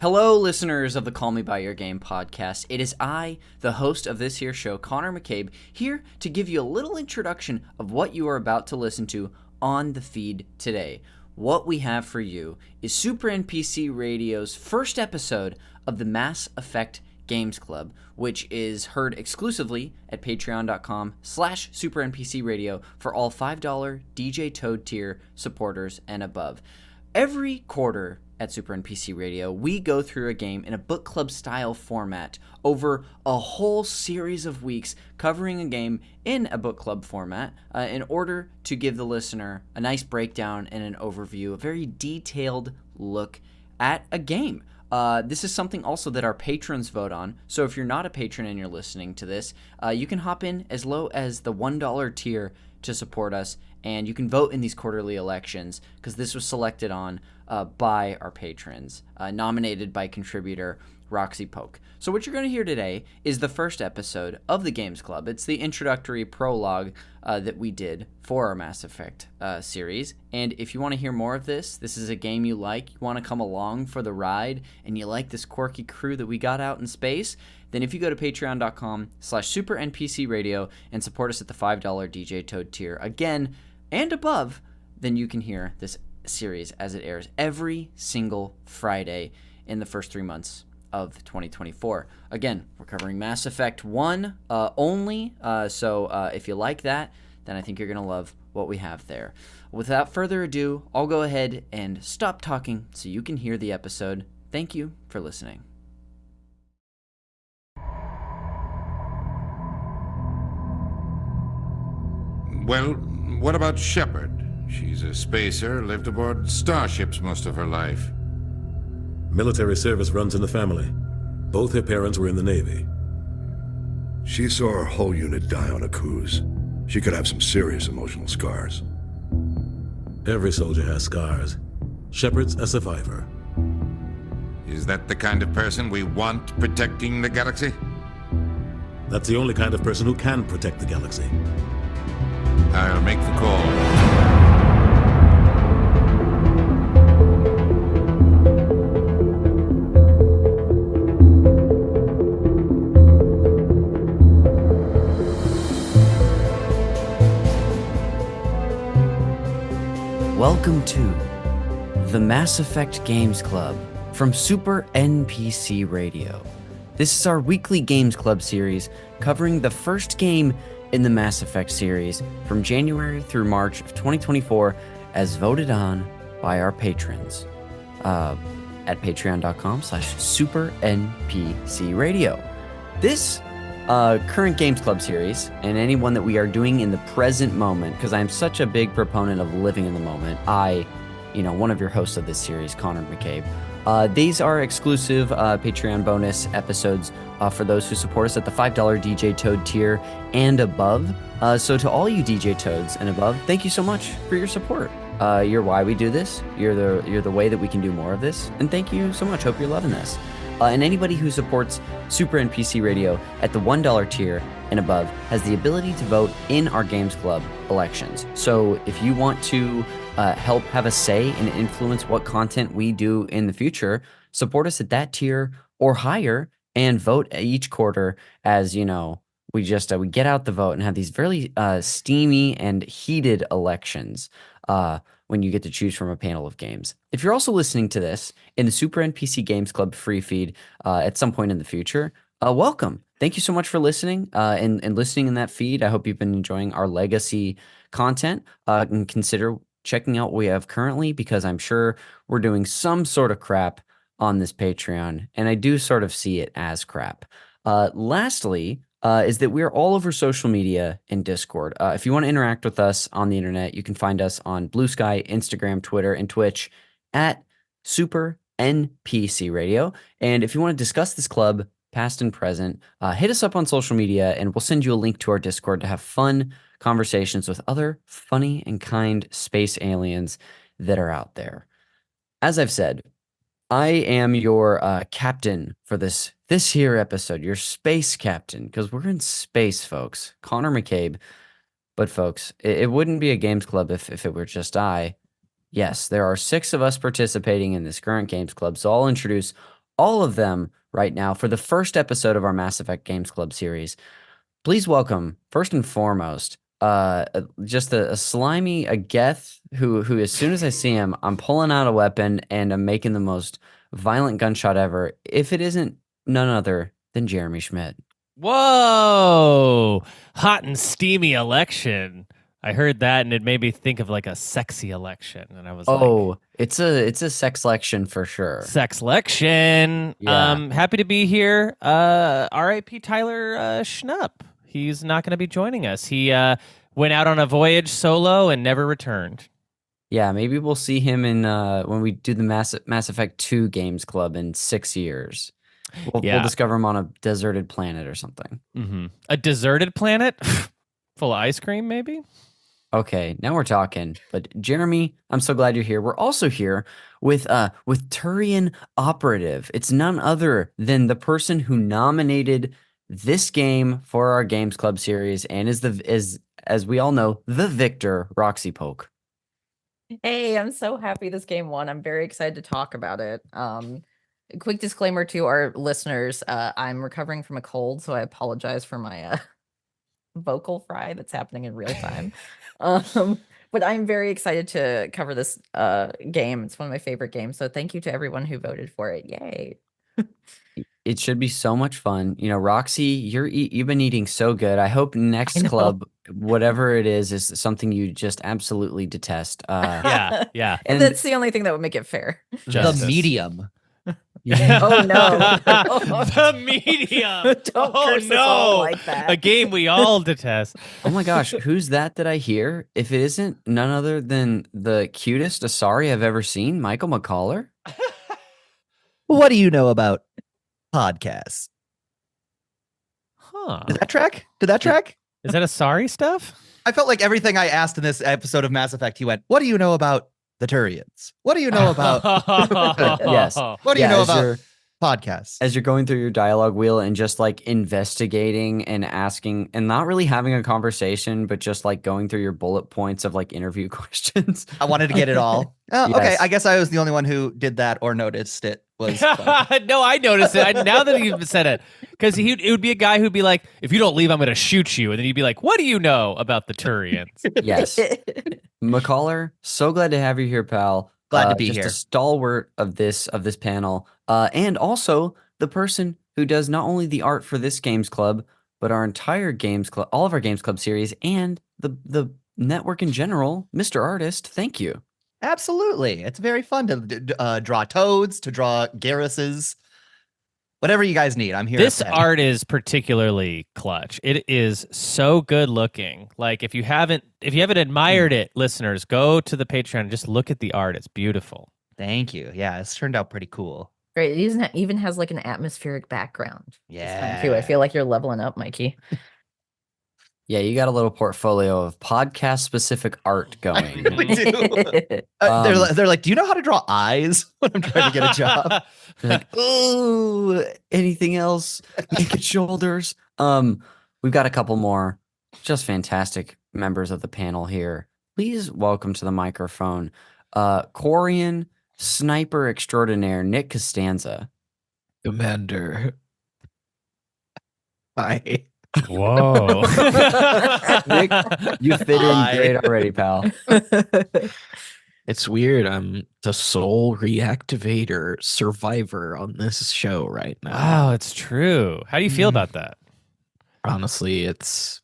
Hello, listeners of the Call Me By Your Game podcast. It is I, the host of this here show, Connor McCabe, here to give you a little introduction of what you are about to listen to on the feed today. What we have for you is Super NPC Radio's first episode of the Mass Effect Games Club, which is heard exclusively at patreon.com/Super NPC Radio for all $5 DJ Toad tier supporters and above. Every quarter at Super NPC Radio, we go through a game in a book club style format over a whole series of weeks, covering a game in a book club format in order to give the listener a nice breakdown and an overview, a very detailed look at a game. This is something also that our patrons vote on, so if you're not a patron and you're listening to this, you can hop in as low as the $1 tier to support us, and you can vote in these quarterly elections, because this was selected on by our patrons, nominated by contributor Roxy Poke. So what you're going to hear today is the first episode of the Games Club. It's the introductory prologue that we did for our Mass Effect series. And if you want to hear more of this is a game you like, you want to come along for the ride, and you like this quirky crew that we got out in space, then if you go to patreon.com/Super NPC Radio and support us at the $5 DJ Toad tier again and above, then you can hear this series as it airs every single Friday in the first 3 months of 2024. Again, we're covering Mass Effect 1 only, so if you like that, then I think you're going to love what we have there. Without further ado, I'll go ahead and stop talking so you can hear the episode. Thank you for listening. Well, what about Shepard? She's a spacer, lived aboard starships most of her life. Military service runs in the family. Both her parents were in the Navy. She saw her whole unit die on a cruise. She could have some serious emotional scars. Every soldier has scars. Shepard's a survivor. Is that the kind of person we want protecting the galaxy? That's the only kind of person who can protect the galaxy. I'll make the call. Welcome to the Mass Effect Games Club from Super NPC Radio. This is our weekly Games Club series covering the first game in the Mass Effect series from January through March of 2024 as voted on by our patrons at patreon.com/Super NPC Radio. This current Games Club series, and any one that we are doing in the present moment, because I'm such a big proponent of living in the moment. One of your hosts of this series, Connor McCabe. These are exclusive Patreon bonus episodes for those who support us at the $5 DJ Toad tier and above. So to all you DJ Toads and above, thank you so much for your support. You're why we do this. You're the way that we can do more of this. And thank you so much. Hope you're loving this. And anybody who supports Super NPC Radio at the $1 tier and above has the ability to vote in our Games Club elections. So if you want to help have a say and influence what content we do in the future, support us at that tier or higher and vote each quarter as, we get out the vote and have these very steamy and heated elections when you get to choose from a panel of games. If you're also listening to this in the Super NPC Games Club free feed at some point in the future, welcome. Thank you so much for listening and listening in that feed. I hope you've been enjoying our legacy content and consider checking out what we have currently, because I'm sure we're doing some sort of crap on this Patreon, and I do sort of see it as crap. Lastly, is that we're all over social media and Discord. If you want to interact with us on the internet, you can find us on Blue Sky, Instagram, Twitter, and Twitch at Super NPC Radio. And if you want to discuss this club, past and present, hit us up on social media, and we'll send you a link to our Discord to have fun conversations with other funny and kind space aliens that are out there. As I've said, I am your captain for this here episode, your space captain, because we're in space, folks. Connor McCabe. But folks, it wouldn't be a games club if it were just I. Yes, there are 6 of us participating in this current games club, so I'll introduce all of them right now for the first episode of our Mass Effect Games Club series. Please welcome, first and foremost, just a slimy, a Geth who as soon as I see him, I'm pulling out a weapon and I'm making the most violent gunshot ever. If it isn't none other than Jeremy Schmidt. Whoa! Hot and steamy election. I heard that and it made me think of like a sexy election. And I was like, it's a sex lection for sure. sex lection. Yeah. Happy to be here. R.I.P. Tyler Schnupp. He's not going to be joining us. He went out on a voyage solo and never returned. Yeah, maybe we'll see him in when we do the Mass Effect 2 Games Club in 6 years. We'll discover him on a deserted planet or something. Mm-hmm. A deserted planet full of ice cream, maybe? Okay, now we're talking. But Jeremy, I'm so glad you're here. We're also here with Turian Operative. It's none other than the person who nominated this game for our Games Club series and is as we all know, the victor, Roxy Polk. Hey, I'm so happy this game won. I'm very excited to talk about it. Quick disclaimer to our listeners, I'm recovering from a cold, so I apologize for my vocal fry that's happening in real time. But I'm very excited to cover this game. It's one of my favorite games, so thank you to everyone who voted for it. Yay. It should be so much fun. You know, Roxy, you've been eating so good. I hope next club, whatever it is something you just absolutely detest. Yeah. And that's the only thing that would make it fair. Justice. The medium. Oh no. The medium. Don't curse us all like that. A game we all detest. Oh my gosh, who's that I hear? If it isn't none other than the cutest Asari I've ever seen, Michael McCaller. What do you know about podcasts? Huh. Did that track? Is that a sorry stuff? I felt like everything I asked in this episode of Mass Effect, he went, what do you know about the Turians? What do you know about Yes. What do you know about podcasts? As you're going through your dialogue wheel and just like investigating and asking and not really having a conversation, but just like going through your bullet points of like interview questions. I wanted to get it all. Oh, okay. Yes. I guess I was the only one who did that or noticed it. Was No, I noticed it. Now that you've said it. Because it would be a guy who'd be like, if you don't leave, I'm going to shoot you. And then you'd be like, what do you know about the Turians? Yes. McCaller, so glad to have you here, pal. Glad to be just here. a stalwart of this panel. And also the person who does not only the art for this Games Club, but our entire Games Club, all of our Games Club series, and the network in general, Mr. Artist. Thank you. Absolutely. It's very fun to draw toads, to draw Garruses. Whatever you guys need, I'm here. This art is particularly clutch. It is so good looking. Like if you haven't admired it, listeners, go to the Patreon and just look at the art. It's beautiful. Thank you. Yeah, it's turned out pretty cool. Great. It even has like an atmospheric background. Yeah. Too. I feel like you're leveling up, Mikey. Yeah, you got a little portfolio of podcast-specific art going. We do. They're like, do you know how to draw eyes when I'm trying to get a job? They're like, oh, anything else? Naked shoulders. We've got a couple more just fantastic members of the panel here. Please welcome to the microphone, Quarian sniper extraordinaire Nick Costanza. Commander. Hi. Whoa. Nick, you fit in great already, pal. It's weird. I'm the sole reactivator survivor on this show right now. Wow, it's true. How do you feel about that? Honestly, it's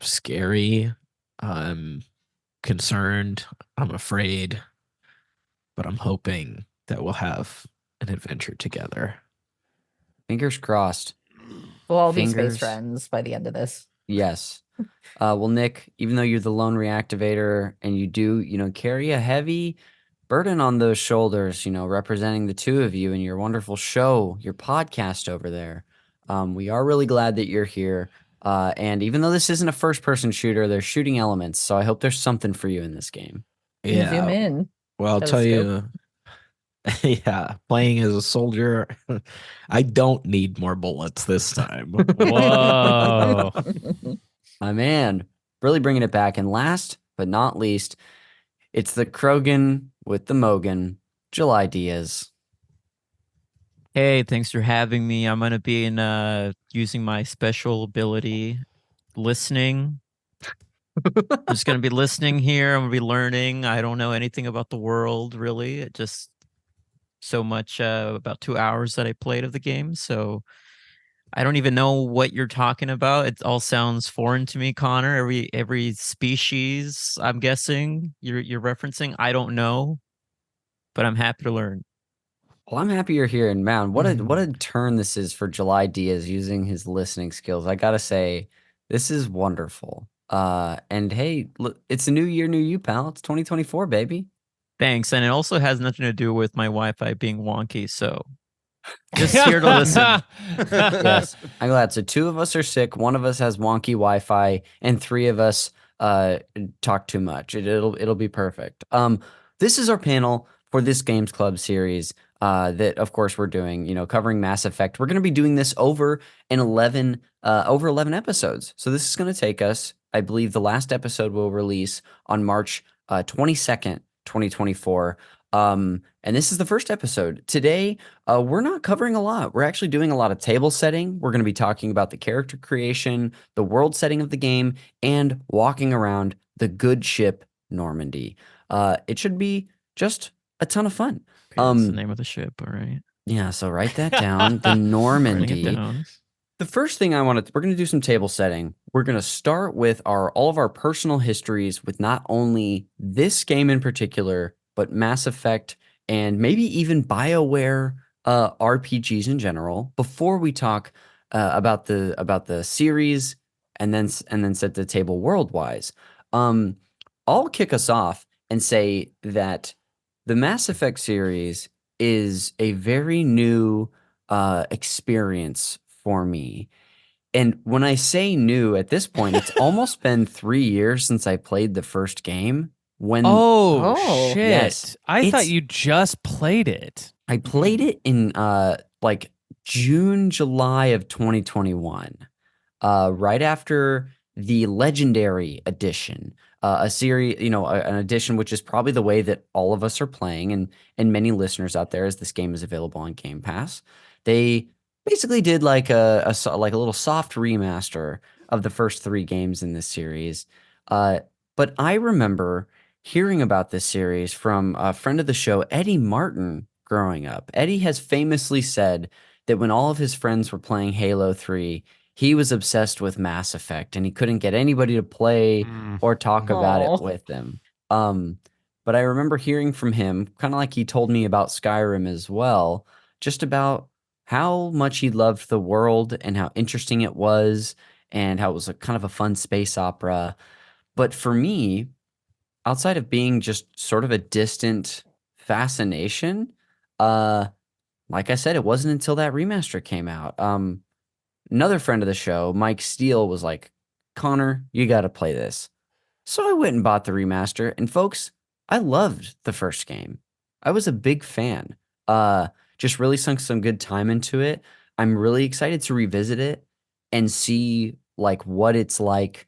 scary. I'm concerned. I'm afraid. But I'm hoping that we'll have an adventure together. Fingers crossed. We'll all be Fingers. space friends by the end of this. Yes. Well, Nick, even though you're the lone reactivator and you do, carry a heavy burden on those shoulders, representing the two of you and your wonderful show, your podcast over there, we are really glad that you're here. And even though this isn't a first-person shooter, there's shooting elements, so I hope there's something for you in this game. Yeah. Zoom in. Well, I'll tell you, yeah, playing as a soldier, I don't need more bullets this time. Whoa. My man, really bringing it back. And last but not least, it's the Krogan with the Mogan, July Diaz. Hey, thanks for having me. I'm gonna be using my special ability, listening. I'm just gonna be listening here. I'm gonna be learning. I don't know anything about the world really. It just so much about 2 hours that I played of the game, so I don't even know what you're talking about. It all sounds foreign to me, Connor. Every species, I'm guessing you're referencing. I don't know, but I'm happy to learn. Well, I'm happy you're here, and man, what a turn this is for July Diaz using his listening skills. I gotta say, this is wonderful. And hey, look, it's a new year, new you, pal. It's 2024, baby. Thanks, and it also has nothing to do with my Wi-Fi being wonky. So just here to listen. Yes, I'm glad. So two of us are sick, one of us has wonky Wi-Fi, and three of us talk too much. It'll be perfect. This is our panel for this Games Club series. That of course we're doing, covering Mass Effect. We're going to be doing this over 11 episodes. So this is going to take us, I believe the last episode will release on March 22nd, 2024. And this is the first episode. Today, we're not covering a lot. We're actually doing a lot of table setting. We're going to be talking about the character creation, the world setting of the game, and walking around the good ship Normandy. It should be just a ton of fun. That's the name of the ship, all right. Yeah, so write that down. The Normandy. Writing it down. The first thing we're going to do some table setting. We're going to start with all of our personal histories with not only this game in particular, but Mass Effect and maybe even BioWare RPGs in general before we talk about the series and then set the table world-wise. I'll kick us off and say that the Mass Effect series is a very new experience for me. And when I say new at this point, it's almost been 3 years since I played the first game. Oh, shit. Yes. I thought It's- you just played it. I played it in like June, July of 2021, right after the Legendary Edition, a series, an edition which is probably the way that all of us are playing, and many listeners out there, as this game is available on Game Pass. They basically did like a little soft remaster of the first 3 games in this series. But I remember hearing about this series from a friend of the show, Eddie Martin, growing up. Eddie has famously said that when all of his friends were playing Halo 3, he was obsessed with Mass Effect and he couldn't get anybody to play or talk about it Aw. with him. But I remember hearing from him, kind of like he told me about Skyrim as well, just about how much he loved the world and how interesting it was and how it was a kind of a fun space opera. But for me, outside of being just sort of a distant fascination, like I said, it wasn't until that remaster came out. Another friend of the show, Mike Steele, was like, Connor, you got to play this. So I went and bought the remaster. And folks, I loved the first game. I was a big fan. Just really sunk some good time into it. I'm really excited to revisit it and see like what it's like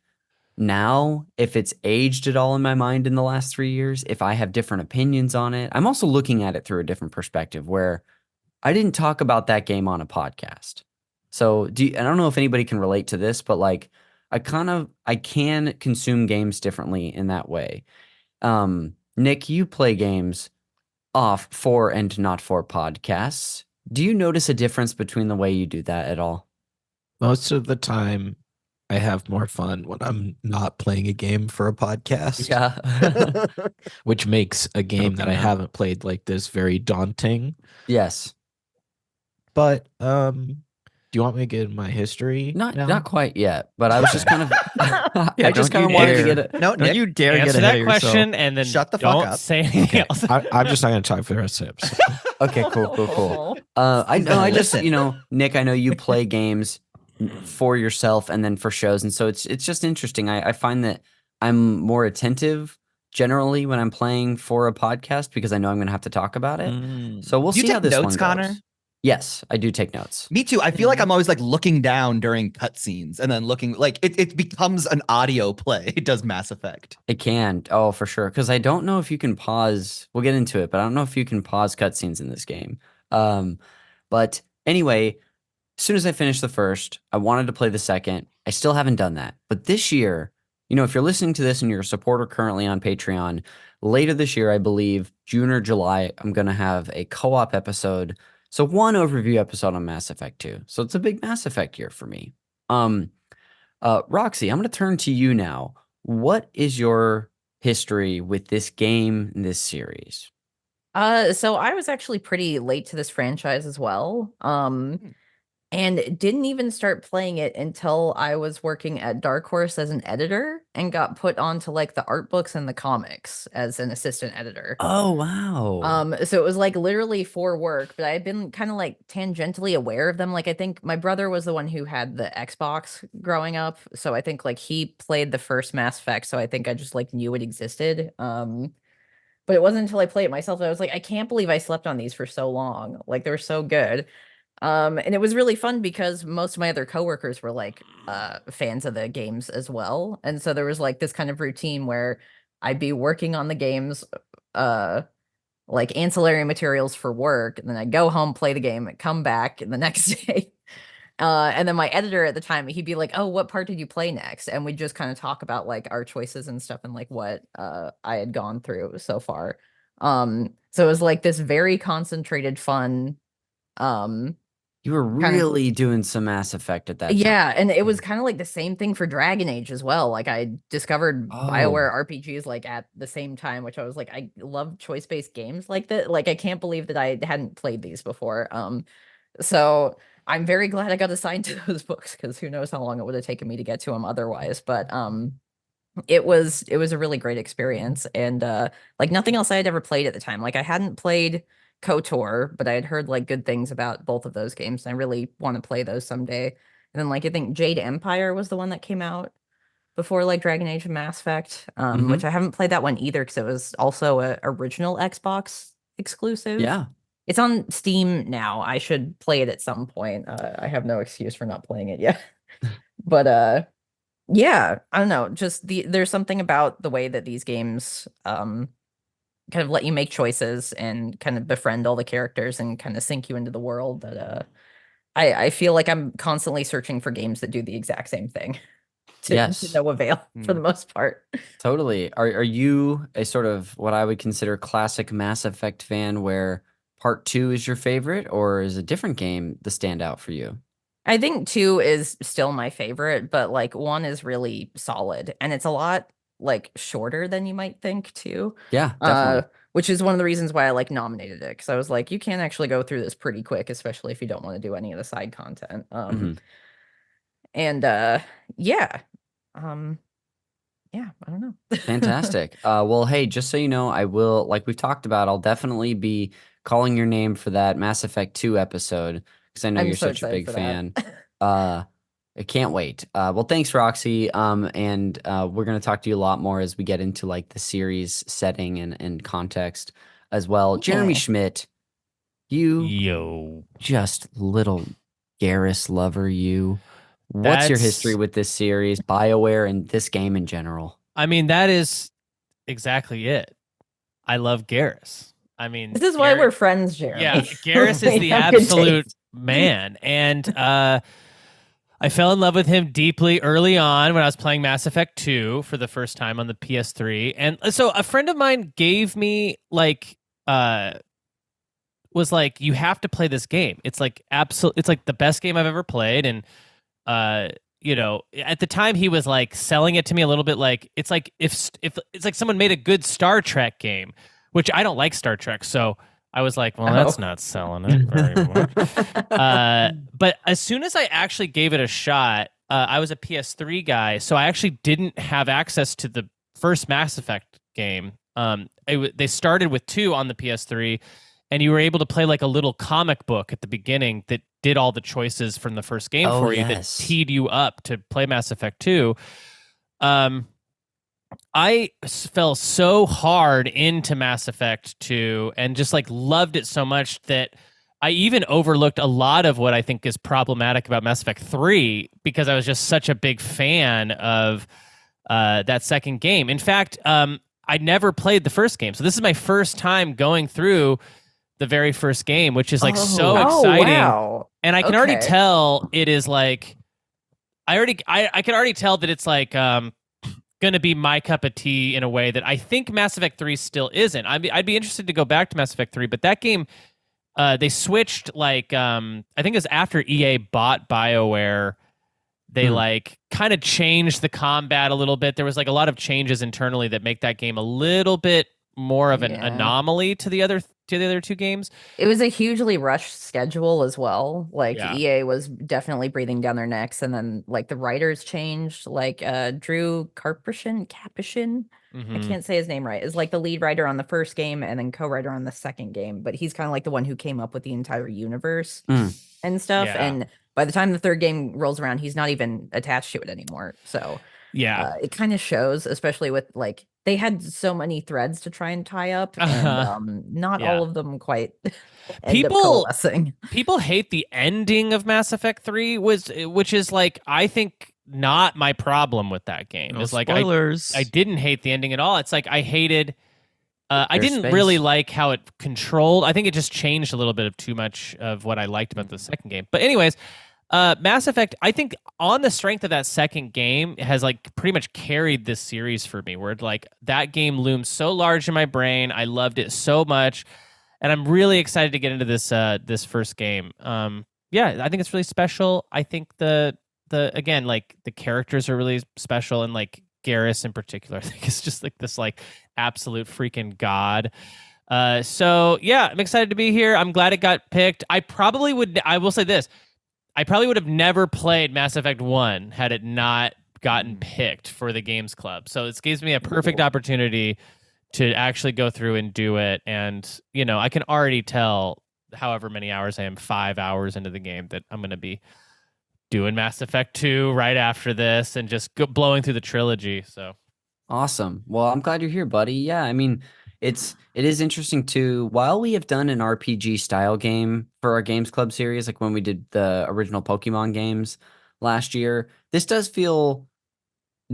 now, if it's aged at all in my mind in the last 3 years, if I have different opinions on it. I'm also looking at it through a different perspective where I didn't talk about that game on a podcast. So I don't know if anybody can relate to this, but like I can consume games differently in that way. Nick, you play games off for and not for podcasts. Do you notice a difference between the way you do that at all? Most of the time, I have more fun when I'm not playing a game for a podcast. Yeah. Which makes a game that I haven't played like this very daunting. Yes. But do you want me to get in my history? Not quite yet, but I was just kind of Yeah, I just don't kind of you wanted to dare. get it. No, Don't Nick, you dare get Answer ahead that of yourself. question and then Shut the fuck don't up. say anything else. I'm just not going to talk for the rest of the episode. Okay, cool. Oh. I know. I just, Listen. Nick, I know you play games for yourself and then for shows, and so it's just interesting. I find that I'm more attentive generally when I'm playing for a podcast because I know I'm going to have to talk about it. So we'll Do you see how take this notes, one goes. Connor? Yes, I do take notes. Me too. I feel like I'm always like looking down during cutscenes and then looking like it becomes an audio play. It does Mass Effect. It can. Oh, for sure. Because I don't know if you can pause. We'll get into it, but I don't know if you can pause cutscenes in this game. But anyway, as soon as I finished the first, I wanted to play the second. I still haven't done that. But this year, if you're listening to this and you're a supporter currently on Patreon, later this year, I believe June or July, I'm going to have a co-op episode. So one overview episode on Mass Effect 2. So it's a big Mass Effect year for me. Roxy, I'm going to turn to you now. What is your history with this game and this series? So I was actually pretty late to this franchise as well. And didn't even start playing it until I was working at Dark Horse as an editor and got put onto like the art books and the comics as an assistant editor. Oh, wow. So it was like literally for work, but I had been kind of like tangentially aware of them. Like I think my brother was the one who had the Xbox growing up, so I think like he played the first Mass Effect, so I think I just like knew it existed. But it wasn't until I played it myself that I was like, I can't believe I slept on these for so long. Like they were so good. And it was really fun because most of my other coworkers were like fans of the games as well. And so there was like this kind of routine where I'd be working on the games, like ancillary materials for work, and then I'd go home, play the game, and come back the next day. And then my editor at the time, he'd be like, "Oh, what part did you play next?" And we'd just kind of talk about like our choices and stuff and like what I had gone through so far. So it was like this very concentrated, fun. You were really doing some Mass Effect at that time. Yeah, and it was kind of like the same thing for Dragon Age as well. Like I discovered BioWare RPGs like at the same time, which I was like, I love choice-based games like that. Like I can't believe that I hadn't played these before. So I'm very glad I got assigned to those books because who knows how long it would have taken me to get to them otherwise. But it was a really great experience, and like nothing else I had ever played at the time. Like I hadn't played KOTOR, but I had heard like good things about both of those games, and I really want to play those someday. And then like I think Jade Empire was the one that came out before like Dragon Age and Mass Effect, which I haven't played that one either because it was also a original Xbox exclusive. Yeah. It's on Steam now. I should play it at some point. I have no excuse for not playing it yet. But yeah, I don't know. Just there's something about the way that these games kind of let you make choices and kind of befriend all the characters and kind of sink you into the world that I feel like I'm constantly searching for games that do the exact same thing to no avail for the most part. Totally. Are you a sort of what I would consider classic Mass Effect fan where part 2 is your favorite, or is a different game the standout for you? I think 2 is still my favorite, but like 1 is really solid, and it's a lot like shorter than you might think too. Yeah, definitely. Which is one of the reasons why I like nominated it, because I was like, you can actually go through this pretty quick, especially if you don't want to do any of the side content. And yeah. Yeah, I don't know. Fantastic. Well, hey, just so you know, I will, like we've talked about, I'll definitely be calling your name for that Mass Effect 2 episode because I know you're so such a excited big for fan. I can't wait. Well, thanks, Roxy. And we're going to talk to you a lot more as we get into like the series setting and context as well. Jeremy Schmidt, you just little Garrus lover, you. What's your history with this series, BioWare, and this game in general? I mean, that is exactly it. I love Garrus. I mean, this is why we're friends, Jeremy. Yeah, Garrus is the absolute man. And I fell in love with him deeply early on when I was playing Mass Effect 2 for the first time on the PS3. And so a friend of mine gave me like was like, you have to play this game. It's like it's like the best game I've ever played. And you know, at the time he was like selling it to me a little bit like it's like if it's like someone made a good Star Trek game, which I don't like Star Trek, so I was like, well, that's not selling it very much. But as soon as I actually gave it a shot, I was a PS3 guy, so I actually didn't have access to the first Mass Effect game. They started with 2 on the PS3, and you were able to play like a little comic book at the beginning that did all the choices from the first game for you that teed you up to play Mass Effect 2. I fell so hard into Mass Effect 2 and just like loved it so much that I even overlooked a lot of what I think is problematic about Mass Effect 3 because I was just such a big fan of that second game. In fact, I never played the first game. So this is my first time going through the very first game, which is like so Oh, exciting. wow. And I can already Okay. tell it is like I can already tell that it's like gonna be my cup of tea in a way that I think Mass Effect 3 still isn't. I'd be interested to go back to Mass Effect 3, but that game they switched like I think it was after EA bought BioWare. They like kind of changed the combat a little bit. There was like a lot of changes internally that make that game a little bit more of an anomaly to the other two games. It was a hugely rushed schedule as well. Like Yeah. EA was definitely breathing down their necks, and then like the writers changed. Like Drew Capuchin, I Mhm. can't say his name right, is like the lead writer on the first game and then co-writer on the second game. But he's kind of like the one who came up with the entire universe and stuff. Yeah. And by the time the third game rolls around, he's not even attached to it anymore. So Yeah. it kind of shows, especially with like they had so many threads to try and tie up, and not Yeah. all of them quite end up People- coalescing. People hate the ending of Mass Effect 3, which is like I think not my problem with that game. No It's like spoilers. I didn't hate the ending at all. It's like I hated I There's didn't space. really like how it controlled. I think it just changed a little bit of too much of what I liked about the second game. But anyways, Mass Effect, I think on the strength of that second game has like pretty much carried this series for me, where like that game looms so large in my brain. I loved it so much. And I'm really excited to get into this first game. Yeah, I think it's really special. I think the again, like the characters are really special, and like Garrus in particular, I think is just like this like absolute freaking god. So yeah, I'm excited to be here. I'm glad it got picked. I will say this. I probably would have never played Mass Effect 1 had it not gotten picked for the Games Club. So it gives me a perfect opportunity to actually go through and do it. And, you know, I can already tell however many hours I am, 5 hours into the game, that I'm going to be doing Mass Effect 2 right after this and just blowing through the trilogy. So Awesome. Well, I'm glad you're here, buddy. Yeah, I mean, it is interesting too. While we have done an RPG style game for our Games Club series, like when we did the original Pokemon games last year, this does feel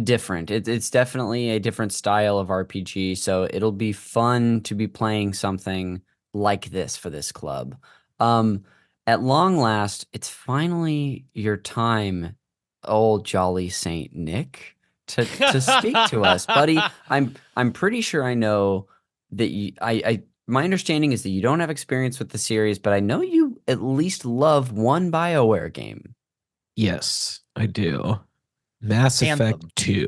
different. It's definitely a different style of RPG, so it'll be fun to be playing something like this for this club. At long last, it's finally your time, old jolly Saint Nick, to speak to us, buddy. I'm pretty sure I know that my understanding is that you don't have experience with the series, but I know you at least love one BioWare game. Yes, I do. Mass Anthem. Effect 2.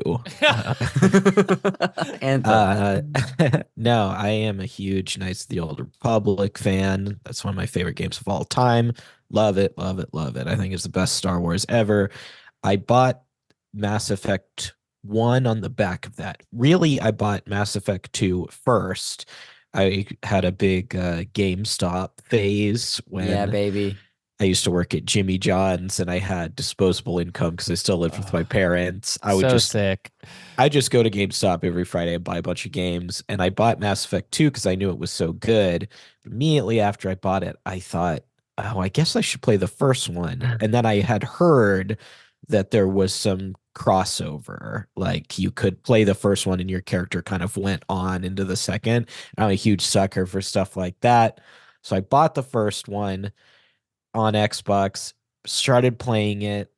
Anthem. No, I am a huge Knights of the Old Republic fan. That's one of my favorite games of all time. Love it, love it, love it. I think it's the best Star Wars ever. I bought Mass Effect 1 on the back of that. Really, I bought Mass Effect 2 first. I had a big GameStop phase when Yeah, baby. I used to work at Jimmy John's and I had disposable income because I still lived with my parents. I would so just sick. I just go to GameStop every Friday and buy a bunch of games. And I bought Mass Effect 2 because I knew it was so good. Immediately after I bought it, I thought, oh, I guess I should play the first one. And then I had heard that there was some crossover. Like you could play the first one and your character kind of went on into the second. I'm a huge sucker for stuff like that. So I bought the first one on Xbox, started playing it,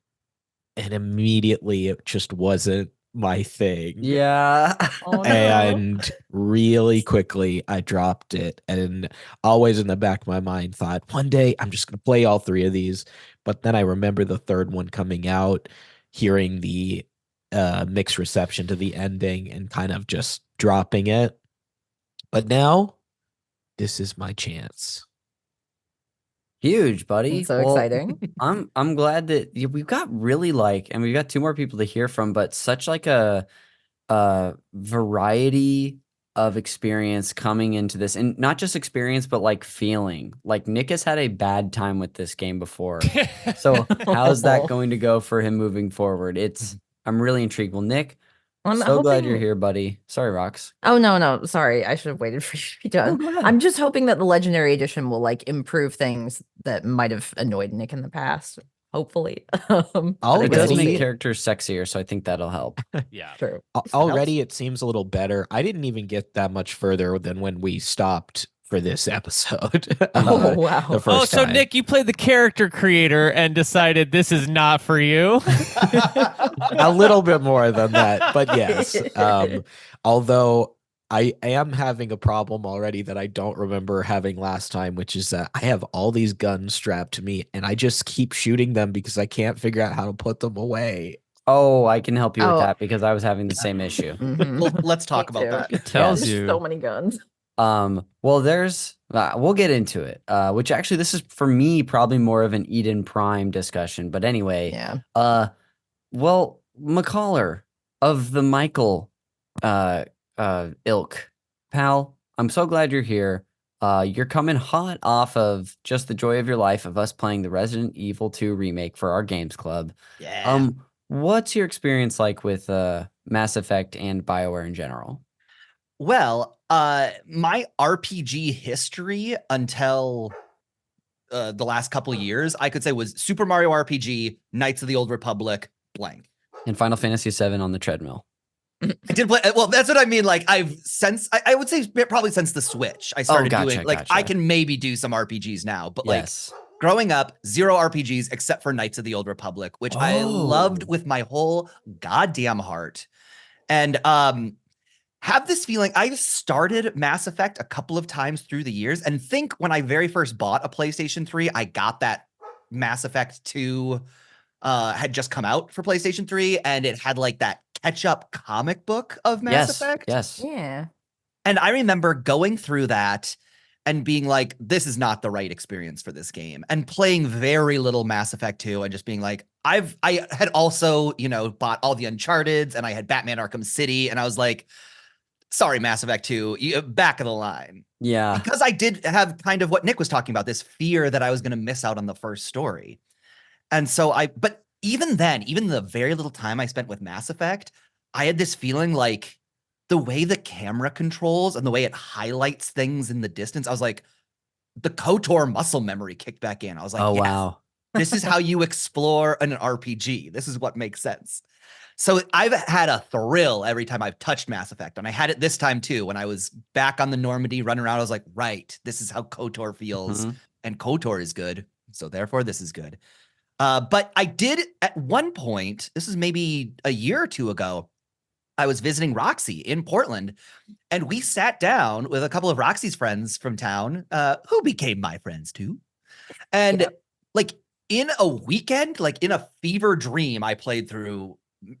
and immediately it just wasn't my thing. Yeah. Oh, no. And really quickly I dropped it, and always in the back of my mind thought one day I'm just going to play all three of these. But then I remember the third one coming out, hearing the mixed reception to the ending and kind of just dropping it. But now this is my chance. Huge, buddy. It's so Well, exciting. I'm glad that we've got really and we've got two more people to hear from, but such like a variety of experience coming into this, and not just experience, but like feeling. Like Nick has had a bad time with this game before. So how's that going to go for him moving forward? I'm really intrigued. Well, Nick, I'm so glad hoping- you're here, buddy. Sorry, Rox. Oh no, sorry. I should have waited for you to be done. go ahead. I'm just hoping that the Legendary Edition will like improve things that might have annoyed Nick in the past. Hopefully. It But does we'll make see. characters sexier, so I think that'll help. Yeah. True. Already it seems a little better. I didn't even get that much further than when we stopped for this episode. Oh, wow. The first so time. Nick, you played the character creator and decided this is not for you. A little bit more than that, but yes. Although I am having a problem already that I don't remember having last time, which is that I have all these guns strapped to me and I just keep shooting them because I can't figure out how to put them away. Oh, I can help you with Oh. that because I was having the same issue. Mhm. Well, let's talk Me about too. that. It tells There's you. so many guns. Well, there's we'll get into it. Which actually this is for me probably more of an Eden Prime discussion. But anyway, Yeah. well, McCaller of the Michael ilk, pal, I'm so glad you're here. You're coming hot off of just the joy of your life of us playing the Resident Evil 2 remake for our games club. Yeah. What's your experience like with Mass Effect and BioWare in general? Well, my RPG history until the last couple years, I could say was Super Mario RPG, Knights of the Old Republic, blank. And Final Fantasy VII on the treadmill. I did play. Well, that's what I mean. Like I've since I would say probably since the Switch, I started doing like I gotcha. can maybe do some RPGs now, but like Yes. growing up, zero RPGs except for Knights of the Old Republic, which I loved Oh. with my whole goddamn heart. And have this feeling. I've started Mass Effect a couple of times through the years, and think when I very first bought a PlayStation 3, I got that Mass Effect 2 had just come out for PlayStation 3, and it had like that catch-up comic book of Mass Effect. Yes. Yeah. And I remember going through that and being like, this is not the right experience for this game, and playing very little Mass Effect 2 and just being like, I had also, bought all the Uncharted's and I had Batman Arkham City, and I was like, sorry, Mass Effect 2, back of the line. Yeah. Because I did have kind of what Nick was talking about, this fear that I was going to miss out on the first story. And so but even then, even the very little time I spent with Mass Effect, I had this feeling like the way the camera controls and the way it highlights things in the distance, I was like, the KOTOR muscle memory kicked back in. I was like, Oh, yes, wow. this is how you explore an RPG. This is what makes sense. So I've had a thrill every time I've touched Mass Effect. And I had it this time too, when I was back on the Normandy running around. I was like, right, this is how KOTOR feels. Mhm. And KOTOR is good. So therefore this is good. But I did at one point, this is maybe a year or two ago, I was visiting Roxy in Portland, and we sat down with a couple of Roxy's friends from town, who became my friends too. And like in a weekend, like in a fever dream, I played through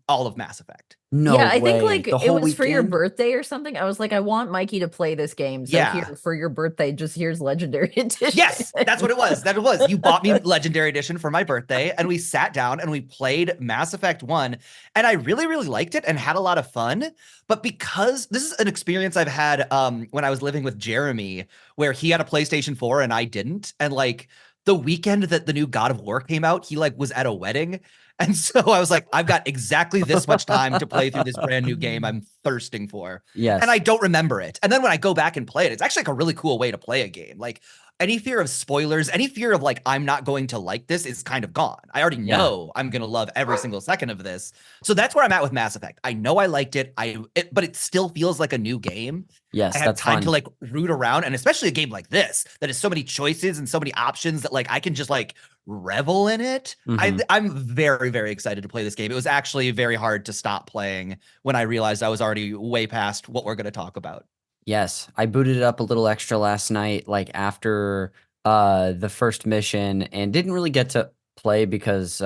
all of Mass Effect. No yeah, I way. think like The it whole was for your weekend? birthday or something. I was like, I want Mikey to play this game. So Yeah. here for your birthday, just here's Legendary Edition. Yes, that's what it was. That it was. You bought me Legendary Edition for my birthday, and we sat down and we played Mass Effect 1, and I really, really liked it and had a lot of fun. But because this is an experience I've had when I was living with Jeremy, where he had a PlayStation 4 and I didn't, and like the weekend that the new God of War came out, he like was at a wedding. And so I was like, I've got exactly this much time to play through this brand new game I'm thirsting for. Yes. And I don't remember it. And then when I go back and play it, it's actually like a really cool way to play a game. Like any fear of spoilers, any fear of like, I'm not going to like this is kind of gone. I already know I'm going to love every single second of this. So that's where I'm at with Mass Effect. I know I liked it. But it still feels like a new game. Yes, I had that's time fun. to like root around, and especially a game like this that has so many choices and so many options that like I can just like revel in it. Mhm. I'm very, very excited to play this game. It was actually very hard to stop playing when I realized I was already way past what we're going to talk about. Yes, I booted it up a little extra last night, like after the first mission, and didn't really get to play because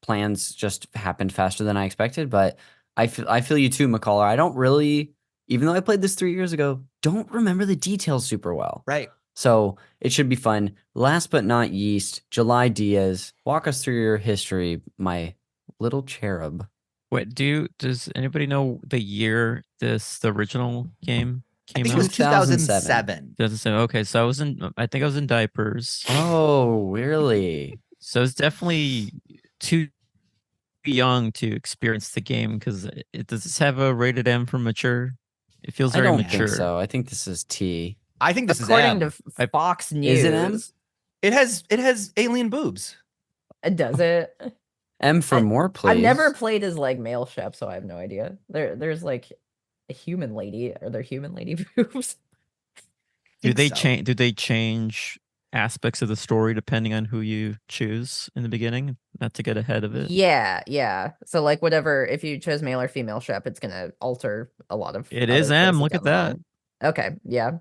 plans just happened faster than I expected. But I feel you too, McCaller. I don't really, even though I played this 3 years ago, don't remember the details super well. Right. So it should be fun. Last but not least, July Diaz, walk us through your history, my little cherub. Wait, does anybody know the year the original game I came think out? it was 2007. 2007. Okay, so I think I was in diapers. Oh, really? So it's definitely too young to experience the game because does this have a rated M for mature? It feels I very don't mature. think so. I think this is T. I think this According is M. to Fox News. Is it M? It has alien boobs. Does it? M for more, please. I've never played as like male chef, so I have no idea. There's like a human lady. Are there human lady boobs? Do think they so. change? Do they change aspects of the story depending on who you choose in the beginning? Not to get ahead of it. Yeah. So like whatever, if you chose male or female Shep, it's gonna alter a lot of. It other is M. choices Look down at the that. line. Okay, yeah.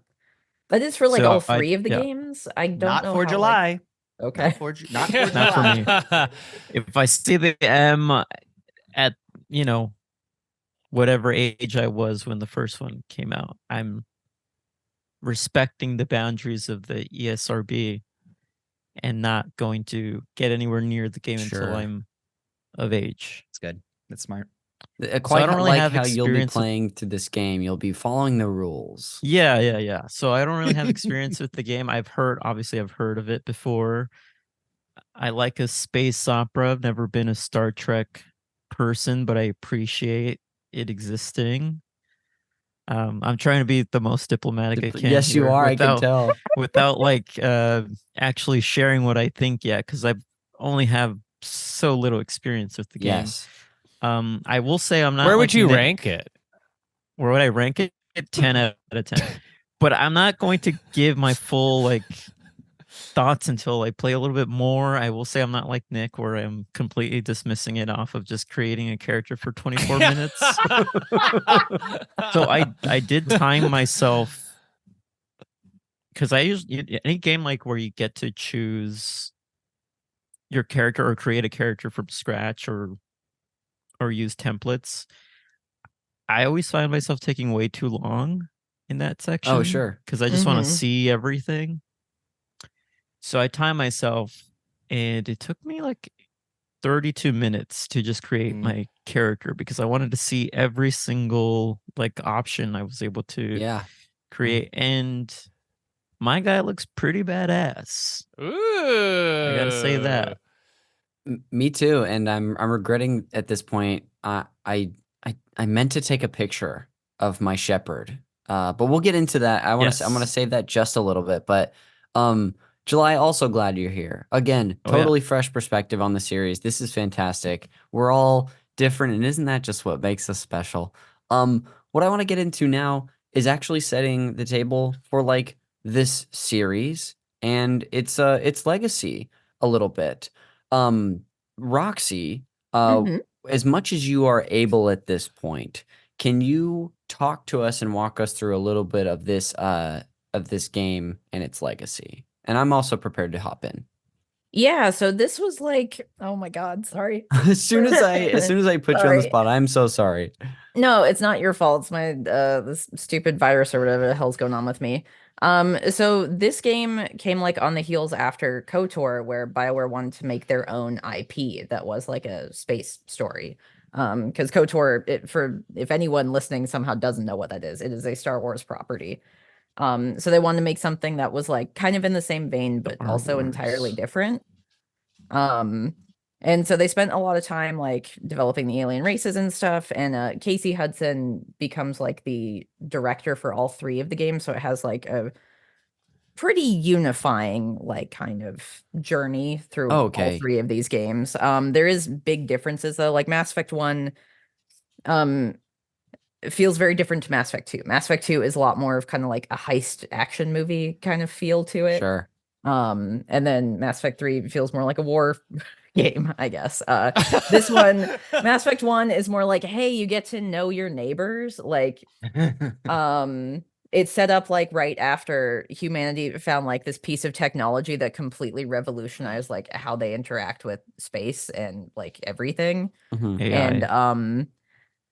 But it's for like So all three of the yeah. games. I don't Not know for how, July. Okay. Not for Not for July. me. If I see the M at whatever age I was when the first one came out, I'm respecting the boundaries of the ESRB and not going to get anywhere near the game until Sure. I'm of age. It's good. That's smart. Quite don't really like have how you'll be experience with- playing through this game. You'll be following the rules. Yeah. So I don't really have experience with the game. I've heard of it before. I like a space opera. I've never been a Star Trek person, but I appreciate it existing. I'm trying to be the most diplomatic I can. Yes, you here are. I can tell. without like actually sharing what I think yet, because I only have so little experience with the game. Yes. I will say I'm not. Where would like you Nick. rank it? Where would I rank it? 10 out of 10. But I'm not going to give my full like thoughts until I play a little bit more. I will say I'm not like Nick, where I'm completely dismissing it off of just creating a character for 24 minutes. So I did time myself, because I usually, any game like where you get to choose your character or create a character from scratch or use templates, I always find myself taking way too long in that section. Oh, sure. Because I just want Mhm. to see everything. So I timed myself, and it took me like 32 minutes to just create my character, because I wanted to see every single like option I was able to Yeah. create. And my guy looks pretty badass. Ooh. I gotta say that. Me too. And I'm regretting at this point. I meant to take a picture of my shepherd. But we'll get into that. I'm gonna Yes. save that just a little bit. But July, also glad you're here. Again, Oh, yeah. totally fresh perspective on the series. This is fantastic. We're all different, and isn't that just what makes us special? What I want to get into now is actually setting the table for like this series and its legacy a little bit. Roxy, Mhm. as much as you are able at this point, can you talk to us and walk us through a little bit of this game and its legacy? And I'm also prepared to hop in. Yeah, so this was like, oh my God, sorry. As soon as I put you on the Sorry. spot, I'm so sorry. No, it's not your fault. It's my this stupid virus or whatever the hell's going on with me. So this game came like on the heels after KOTOR, where BioWare wanted to make their own IP that was like a space story. Because KOTOR, for if anyone listening somehow doesn't know what that is, it is a Star Wars property. So they wanted to make something that was like kind of in the same vein, but Star also Wars. entirely different. And so they spent a lot of time like developing the alien races and stuff. And Casey Hudson becomes like the director for all three of the games. So it has like a pretty unifying like kind of journey through all Okay. three of these games. There is big differences though. Like Mass Effect 1, it feels very different to Mass Effect 2. Mass Effect 2 is a lot more of kind of like a heist action movie kind of feel to it. Sure. And then Mass Effect 3 feels more like a war game, I guess. This one, Mass Effect 1 is more like, hey, you get to know your neighbors. Like, it's set up like right after humanity found like this piece of technology that completely revolutionized like how they interact with space and like everything. Mhm. AI. And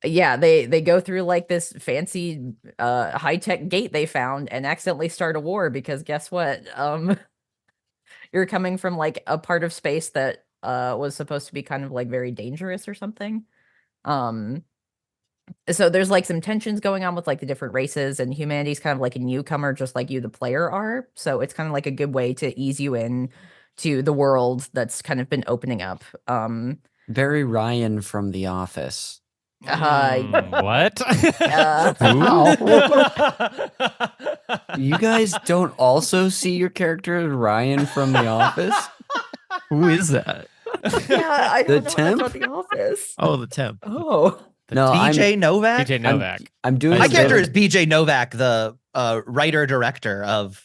yeah, they go through like this fancy high-tech gate they found and accidentally start a war because guess what? You're coming from like a part of space that was supposed to be kind of like very dangerous or something. So there's like some tensions going on with like the different races, and humanity's kind of like a newcomer just like you the player are. So it's kind of like a good way to ease you in to the world that's kind of been opening up. Very Ryan from The Office. What? You guys don't also see your character as Ryan from The Office? Who is that? Yeah, I The don't know temp? much about The Office. Oh, the temp. Oh. No, BJ Novak. BJ Novak. I'm doing My a character bit- is BJ Novak, the writer director of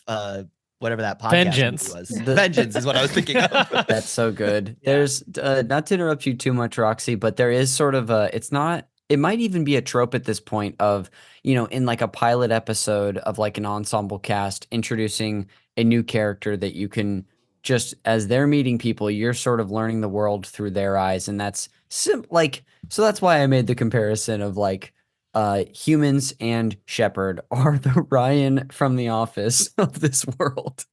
whatever that podcast Vengeance. movie was. Vengeance is what I was thinking of. That's so good. Yeah. There's not to interrupt you too much, Roxy, but there is sort of a. It's not. It might even be a trope at this point of, in like a pilot episode of like an ensemble cast introducing a new character that you can just, as they're meeting people, you're sort of learning the world through their eyes, and that's so that's why I made the comparison of like humans and Shepard are the Ryan from The Office of this world.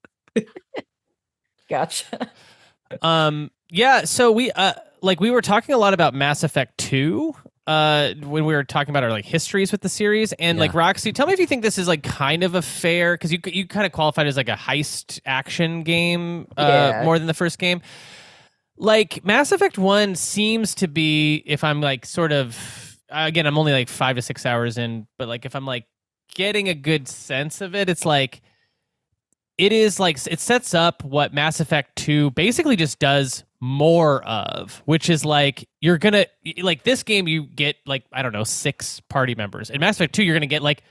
Gotcha. Yeah, so we we were talking a lot about Mass Effect 2 when we were talking about our like histories with the series, and like Roxy, tell me if you think this is like kind of a fair, because you kind of qualified as like a heist action game more than the first game. Like Mass Effect 1 seems to be, if I'm like sort of, again, I'm only like 5 to 6 hours in, but like if I'm like getting a good sense of it, it's like it is like it sets up what Mass Effect 2 basically just does more of, which is like you're gonna like this game you get like, I don't know, 6 party members. In Mass Effect 2 you're gonna get like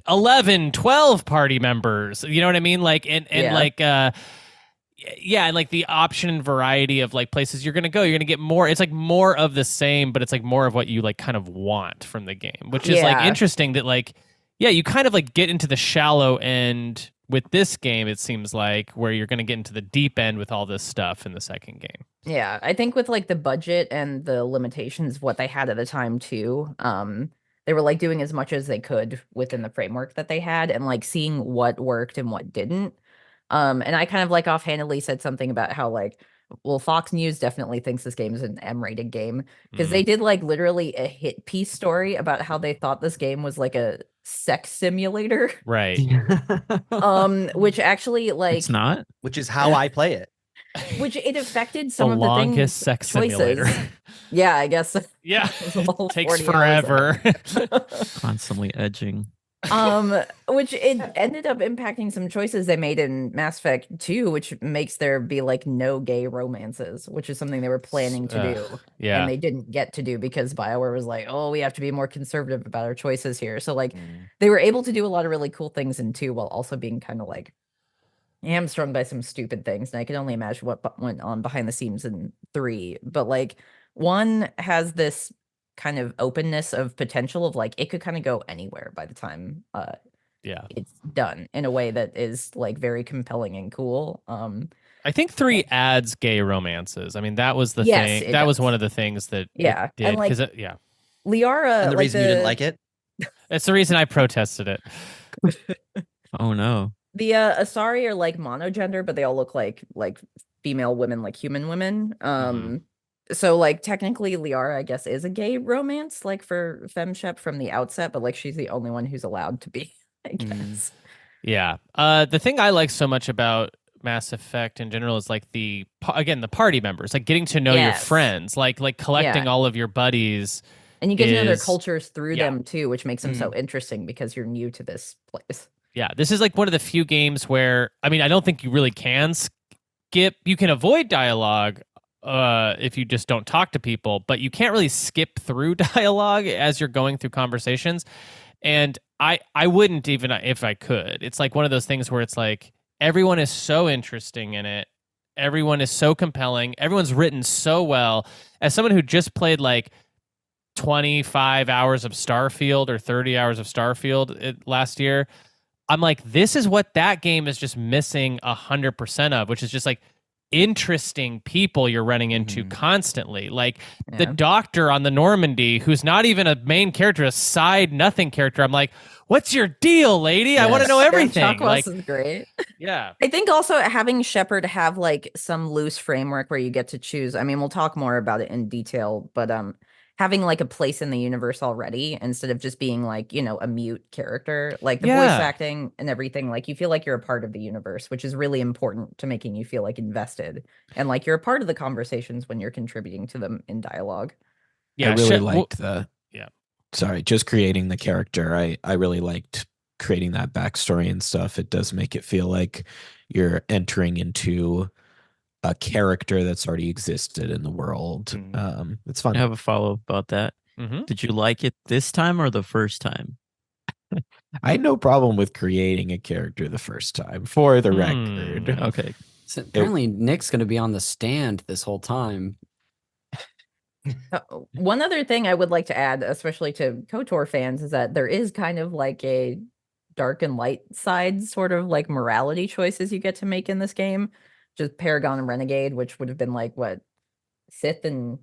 11, 12 party members. You know what I mean? Like and like and like the option and variety of like places you're gonna go, you're gonna get more. It's like more of the same, but it's like more of what you like kind of want from the game, which is like interesting that like you kind of like get into the shallow end with this game, it seems like, where you're going to get into the deep end with all this stuff in the second game. Yeah, I think with like the budget and the limitations of what they had at the time too, they were like doing as much as they could within the framework that they had and like seeing what worked and what didn't. And I kind of like offhandedly said something about how like, well, Fox News definitely thinks this game is an M-rated game because they did like literally a hit piece story about how they thought this game was like a sex simulator. Right. Which actually like It's not. Which is how I play it. Which it affected some of the longest things, sex choices. simulator. Yeah, I guess. Yeah. The whole Takes 40 hours of forever. Constantly edging. Which it ended up impacting some choices they made in Mass Effect 2, which makes there be like no gay romances, which is something they were planning to do. Yeah. And they didn't get to do because BioWare was like, oh, we have to be more conservative about our choices here. So like they were able to do a lot of really cool things in 2 while also being kind of like hamstrung by some stupid things. And I can only imagine what went on behind the scenes in 3. But like 1 has this kind of openness of potential of like it could kind of go anywhere by the time it's done in a way that is like very compelling and cool. I think 3 adds gay romances. I mean, that was the Yes, thing. it That was does. one of the things that Yeah, it did. and, like, 'Cause Liara, And the like reason you didn't like it? that's the reason I protested it. Oh no. the Asari are like monogender, but they all look like female women, like human women. So like technically Liara, I guess, is a gay romance, like for FemShep from the outset, but like she's the only one who's allowed to be, I guess. Yeah. The thing I like so much about Mass Effect in general is like the party members, like getting to know your Yes. friends, like collecting all of your buddies. And you get to know their is- cultures through yeah. them too, which makes them so interesting because you're new to this place. Yeah, this is like one of the few games where, I mean, I don't think you really can skip. You can avoid dialogue if you just don't talk to people, but you can't really skip through dialogue as you're going through conversations. And I wouldn't even if I could. It's like one of those things where it's like everyone is so interesting in it. Everyone is so compelling. Everyone's written so well. As someone who just played like 25 hours of Starfield or 30 hours of Starfield last year, I'm like, this is what that game is just missing 100% of, which is just like interesting people you're running into constantly. Like the doctor on the Normandy, who's not even a main character, a side nothing character. I'm like, what's your deal, lady? I want to know everything. Chakwas Like, is great. yeah. I think also having Shepard have like some loose framework where you get to choose. I mean, we'll talk more about it in detail, but having like a place in the universe already instead of just being like, you know, a mute character, like the voice acting and everything, like you feel like you're a part of the universe, which is really important to making you feel like invested and like you're a part of the conversations when you're contributing to them in dialogue. Yeah. I really liked the yeah. Sorry, just creating the character. I really liked creating that backstory and stuff. It does make it feel like you're entering into a character that's already existed in the world. It's fun. I have a follow-up about that. Did you like it this time or the first time? I had no problem with creating a character the first time, for the record. Okay. So apparently, Nick's going to be on the stand this whole time. One other thing I would like to add, especially to KOTOR fans, is that there is kind of like a dark and light side, sort of like morality choices you get to make in this game. Just Paragon and Renegade, which would have been like what, Sith and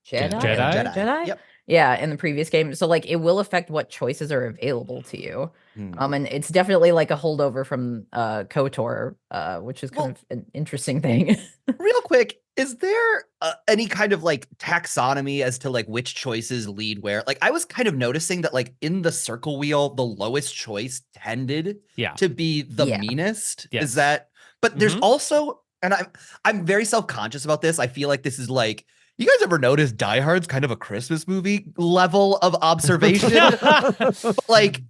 Jedi? Jedi? Yep. Yeah, in the previous game. So like it will affect what choices are available to you. Hmm. And it's definitely like a holdover from KOTOR, which is kind of an interesting thing. Real quick, is there any kind of like taxonomy as to like which choices lead where? Like I was kind of noticing that like in the circle wheel, the lowest choice tended to be the meanest. Yes. Is that? But there's also, and I'm very self-conscious about this. I feel like this is like, you guys ever notice Die Hard's kind of a Christmas movie level of observation? Like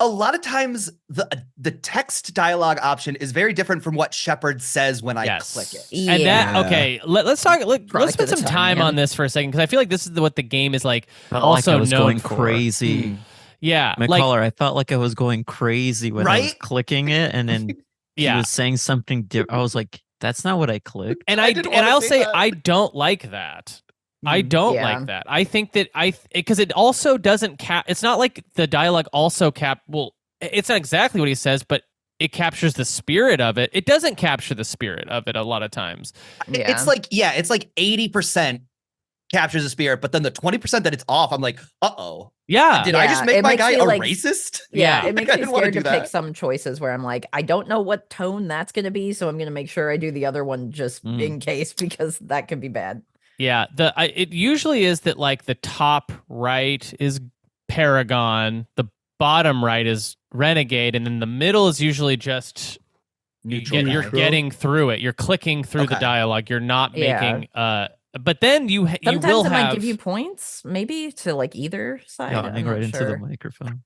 a lot of times the text dialogue option is very different from what Shepard says when I click it. And that, okay, let's talk. Let's spend some the time time, on this for a second because I feel like this is what the game is like. Felt Also like I was known going for. crazy. Yeah, McCaller, I felt like I was going crazy when I was Right? clicking it, and then he was saying something different. I was like, "That's not what I clicked." And didn't wanna I'll say say that. I don't like that. I don't Yeah. like that. I think that because it also doesn't it's not like the dialogue also well, it's not exactly what he says, but it captures the spirit of it. It doesn't capture the spirit of it a lot of times. Yeah. It's like 80% captures the spirit, but then the 20% that it's off, I'm like, uh-oh. Yeah. Did I just Yeah, make it my makes guy me, a like- racist? Yeah, Yeah. it makes I me didn't wanna scared do to pick that. some choices where I'm like, I don't know what tone that's going to be, so I'm going to make sure I do the other one just in case, because that could be bad. Yeah, it usually is that like the top right is Paragon, the bottom right is Renegade, and then the middle is usually just Neutral you're guy. getting through it. You're clicking through the Okay. dialogue. You're not Yeah. making but then you Sometimes will it have might give you points, maybe to like either side. I'm Yawning not right into sure. the microphone.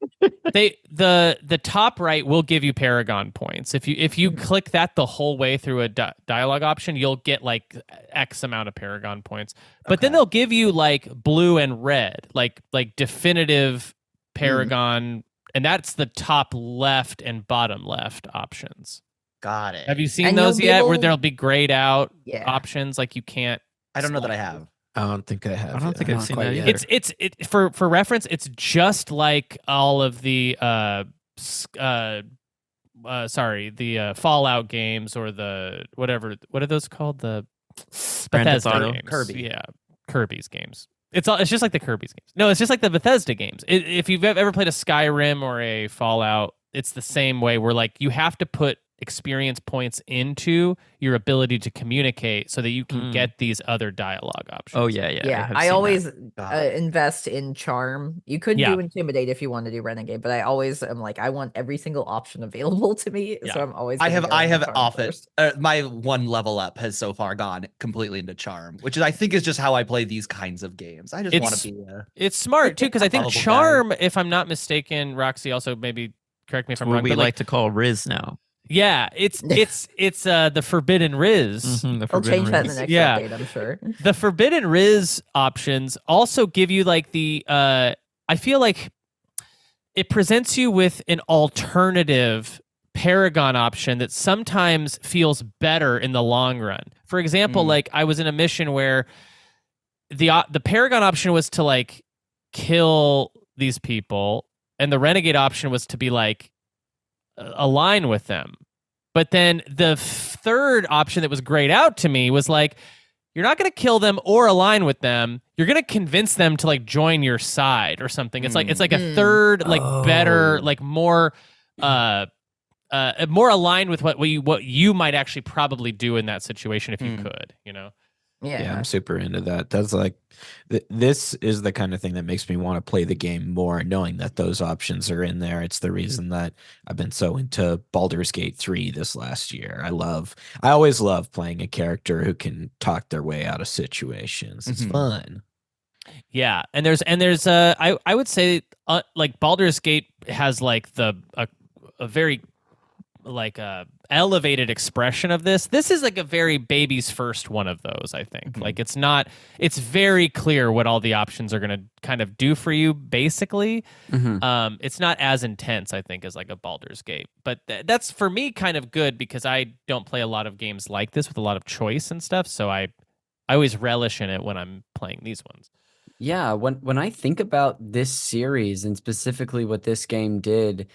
the top right will give you Paragon points. If you click that the whole way through a dialogue option, you'll get like X amount of Paragon points. But then they'll give you like blue and red, like definitive Paragon, and that's the top left and bottom left options. Got it. Have you seen And those you'll be yet? Where able- there'll be grayed out Yeah. options, like you can't. I don't know that I have. I don't think I have. I don't yet. think I've Not seen quite that yet. either. It's for reference. It's just like all of the the Fallout games or the what are those called, the Grand Theft Bethesda Auto? games. Kirby. Yeah, Kirby's games. It's just like the Kirby's games. No, it's just like the Bethesda games. If you've ever played a Skyrim or a Fallout, it's the same way. Where like you have to put experience points into your ability to communicate so that you can get these other dialogue options. Oh yeah. Yeah, have I seen always that. invest in charm. You could Yeah. do intimidate if you want to do renegade, but I always am like, I want every single option available to me. Yeah. So I'm always. I gonna have go into charm off first. it. My one level up has so far gone completely into charm, which I think is just how I play these kinds of games. I just want It's- to be It's smart too, because I think Lovable guy. charm, if I'm not mistaken, Roxy also maybe correct me if It's I'm what wrong. we But like to call Riz now. yeah, it's the forbidden Riz. Mhm, the I'll Forbidden change that in Riz. the next Yeah. update, I'm sure. The forbidden Riz options also give you like the I feel like it presents you with an alternative Paragon option that sometimes feels better in the long run. For example, like I was in a mission where the Paragon option was to like kill these people, and the Renegade option was to be like align with them. But then the third option that was grayed out to me was like, you're not going to kill them or align with them. You're going to convince them to like join your side or something. It's like a third, like better, like more more aligned with what you might actually probably do in that situation if you could, you know? Yeah, I'm super into that. That's like, this is the kind of thing that makes me want to play the game more, knowing that those options are in there. It's the reason that I've been so into Baldur's Gate 3 this last year. I always love playing a character who can talk their way out of situations. It's fun. Yeah, and there's I would say like Baldur's Gate has like a very like elevated expression of this. This is like a very baby's first one of those, I think. Like it's very clear what all the options are going to kind of do for you, basically. It's not as intense, I think, as like a Baldur's Gate. But that's for me kind of good because I don't play a lot of games like this with a lot of choice and stuff. So I always relish in it when I'm playing these ones. Yeah, when I think about this series and specifically what this game did,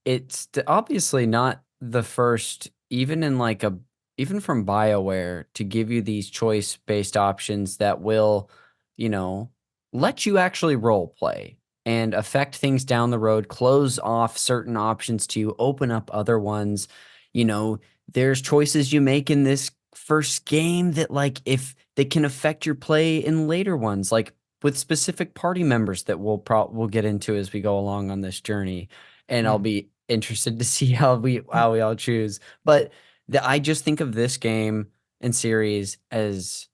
it's obviously not the first, even from BioWare, to give you these choice-based options that will, let you actually role play and affect things down the road, close off certain options to open up other ones. There's choices you make in this first game that, like, if they can affect your play in later ones, like with specific party members that we'll get into as we go along on this journey, and I'll be interested to see how we all choose. But I just think of this game and series as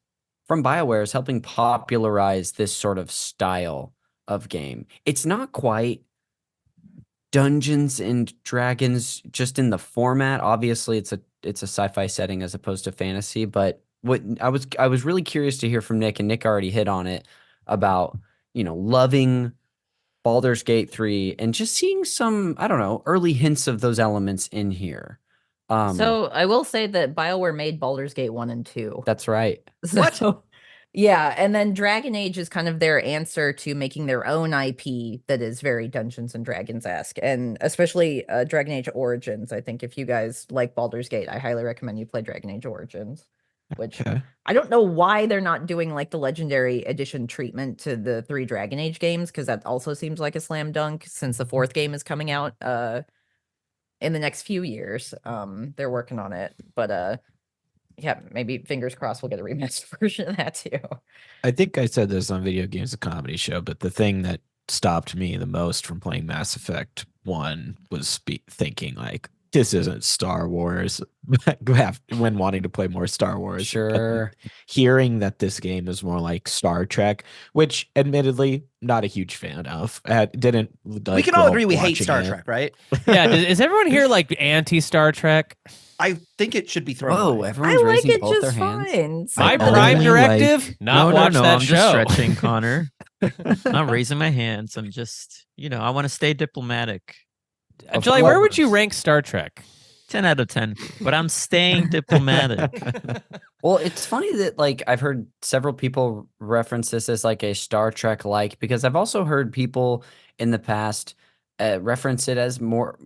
from BioWare as helping popularize this sort of style of game. It's not quite Dungeons and Dragons just in the format. Obviously, it's a sci-fi setting as opposed to fantasy. But what I was really curious to hear from Nick, and Nick already hit on it, about loving Baldur's Gate 3 and just seeing some, I don't know, early hints of those elements in here. So I will say that BioWare made Baldur's Gate 1 and 2. That's right. So, yeah, and then Dragon Age is kind of their answer to making their own IP that is very Dungeons and Dragons-esque, and especially Dragon Age Origins. I think if you guys like Baldur's Gate, I highly recommend you play Dragon Age Origins, which I don't know why they're not doing like the Legendary Edition treatment to the 3 Dragon Age games, because that also seems like a slam dunk since the 4th game is coming out in the next few years. They're working on it, but yeah, maybe fingers crossed we'll get a remastered version of that too. I think I said this on Video Games, a Comedy Show, but the thing that stopped me the most from playing Mass Effect 1 was thinking like, this isn't Star Wars. When wanting to play more Star Wars. Sure. But hearing that this game is more like Star Trek, which admittedly not a huge fan of. Didn't like, we can all agree we hate Star Trek, right? Yeah. Is everyone here like anti-Star Trek? I think it should be thrown Whoa, away. everyone's I like raising it both just their hands. fine. My I Prime only Directive? Not watch that I'm show. just stretching, Connor. Not raising my hands. I'm just, I want to stay diplomatic. Jelly, where would you rank Star Trek? 10 out of 10, but I'm staying diplomatic. Well, it's funny that like I've heard several people reference this as like a Star Trek like, because I've also heard people in the past reference it as more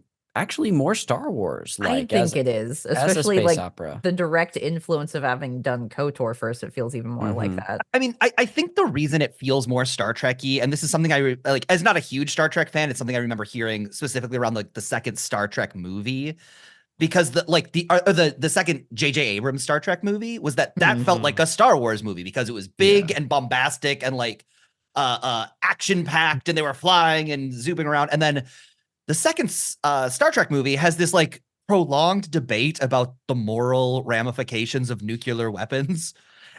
Star Wars like. I think it is, especially as a space like opera. the direct influence of having done KOTOR first. It feels even more like that. I mean, I think the reason it feels more Star Trek-y, and this is something I like as not a huge Star Trek fan, it's something I remember hearing specifically around like the second Star Trek movie, because the second J.J. Abrams Star Trek movie was that felt like a Star Wars movie because it was big and bombastic and like action packed, and they were flying and zooming around. And then the second Star Trek movie has this like prolonged debate about the moral ramifications of nuclear weapons.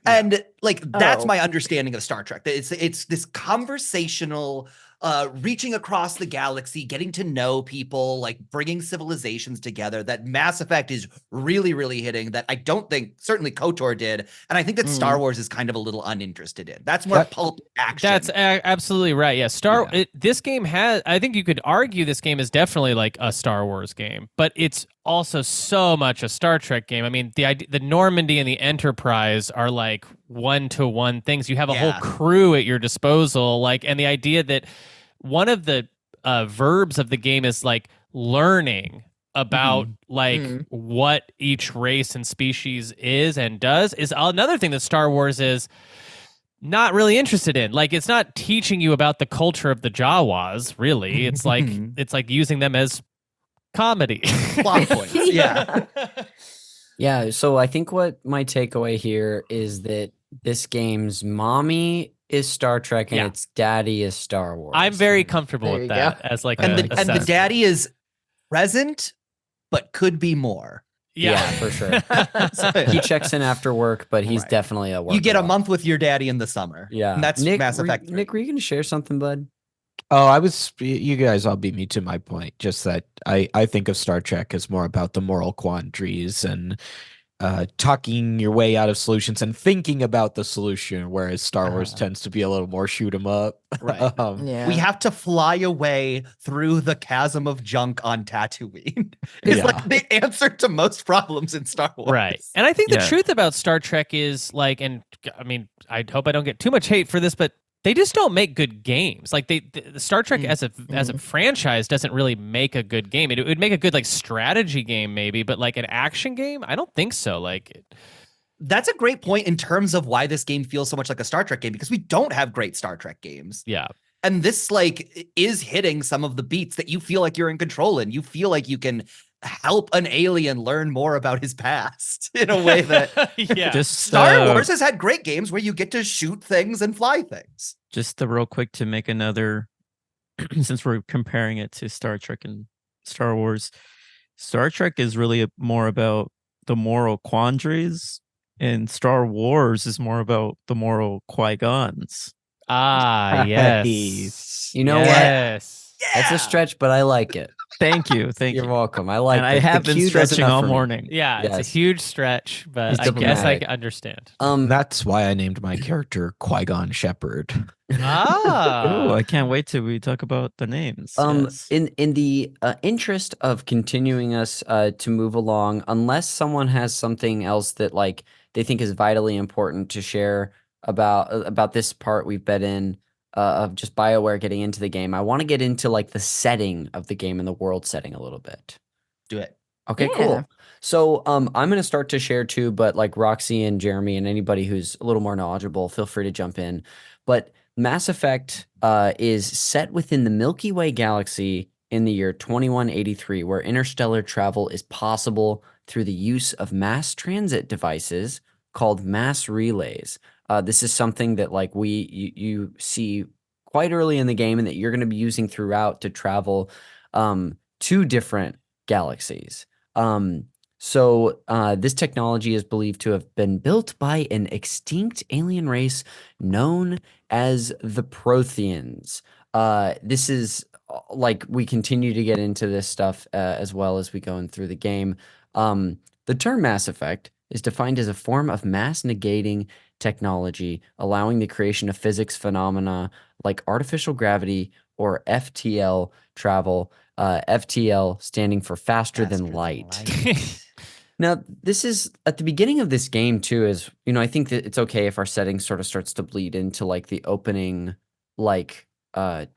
And like that's my understanding of Star Trek. It's this conversational reaching across the galaxy, getting to know people, like bringing civilizations together, that Mass Effect is really, really hitting, that I don't think certainly KOTOR did. And I think that Star Wars is kind of a little uninterested in. That's more pulp action. That's absolutely right. Yeah. This game I think you could argue this game is definitely like a Star Wars game, but it's also so much a Star Trek game. I mean, the Normandy and the Enterprise are like one-to-one things. You have a whole crew at your disposal, like, and the idea that one of the verbs of the game is like learning about what each race and species is and does is another thing that Star Wars is not really interested in. Like, it's not teaching you about the culture of the Jawas, really. It's like it's like using them as comedy. Plot points. Yeah. Yeah, so I think what my takeaway here is that this game's mommy is Star Trek and its daddy is Star Wars. I'm very comfortable There with you that as like and the daddy is present but could be more. Yeah, for sure. He checks in after work, but he's definitely a work. You get a month with your daddy in the summer. Yeah. And that's Nick, Mass Effect 3. Nick, were you going to share something, bud? Oh, you guys all beat me to my point. Just that I think of Star Trek as more about the moral quandaries and talking your way out of solutions and thinking about the solution, whereas Star Wars tends to be a little more shoot 'em up. Right. Yeah. We have to fly away through the chasm of junk on Tatooine. It's Yeah. like the answer to most problems in Star Wars. Right. And I think the Yeah. truth about Star Trek is like, and I mean, I hope I don't get too much hate for this, but they just don't make good games. Like the Star Trek as a franchise doesn't really make a good game. It would make a good like strategy game maybe, but like an action game, I don't think so. Like That's a great point in terms of why this game feels so much like a Star Trek game, because we don't have great Star Trek games. yeah. And this like is hitting some of the beats that you feel like you're in control in. You feel like you can help an alien learn more about his past in a way that yeah. Just Star Wars has had great games where you get to shoot things and fly things. Just real quick to make another, since we're comparing it to Star Trek and Star Wars, Star Trek is really more about the moral quandaries, and Star Wars is more about the moral Qui-Gons. Ah, yes. Nice. You know what? Yes. It's a stretch, but I like it. Thank you, thank You're you. welcome. I like And it. I The have been cue does stretching enough all for me. morning. Yeah, it's Yes. a huge stretch, but He's I guess I diplomatic. understand. That's why I named my character Qui-Gon Shepherd. Ah. Ooh, I can't wait till we talk about the names. Yes. In the interest of continuing us to move along, unless someone has something else that like they think is vitally important to share about this part we've been in of just BioWare getting into the game, I want to get into like the setting of the game and the world setting a little bit. Do it. Okay, Yeah. cool. So I'm going to start to share too, but like Roxy and Jeremy and anybody who's a little more knowledgeable, feel free to jump in. But Mass Effect is set within the Milky Way galaxy in the year 2183, where interstellar travel is possible through the use of mass transit devices called mass relays. This is something that like you see quite early in the game and that you're going to be using throughout to travel to different galaxies. So this technology is believed to have been built by an extinct alien race known as the Protheans. This is like we continue to get into this stuff as well as we go in through the game. The term Mass Effect is defined as a form of mass negating technology, allowing the creation of physics phenomena like artificial gravity or FTL travel. FTL standing for faster than light. Now, this is at the beginning of this game too, is, you know, I think that it's okay if our setting sort of starts to bleed into like the opening, like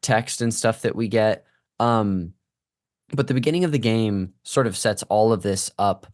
text and stuff that we get. But the beginning of the game sort of sets all of this up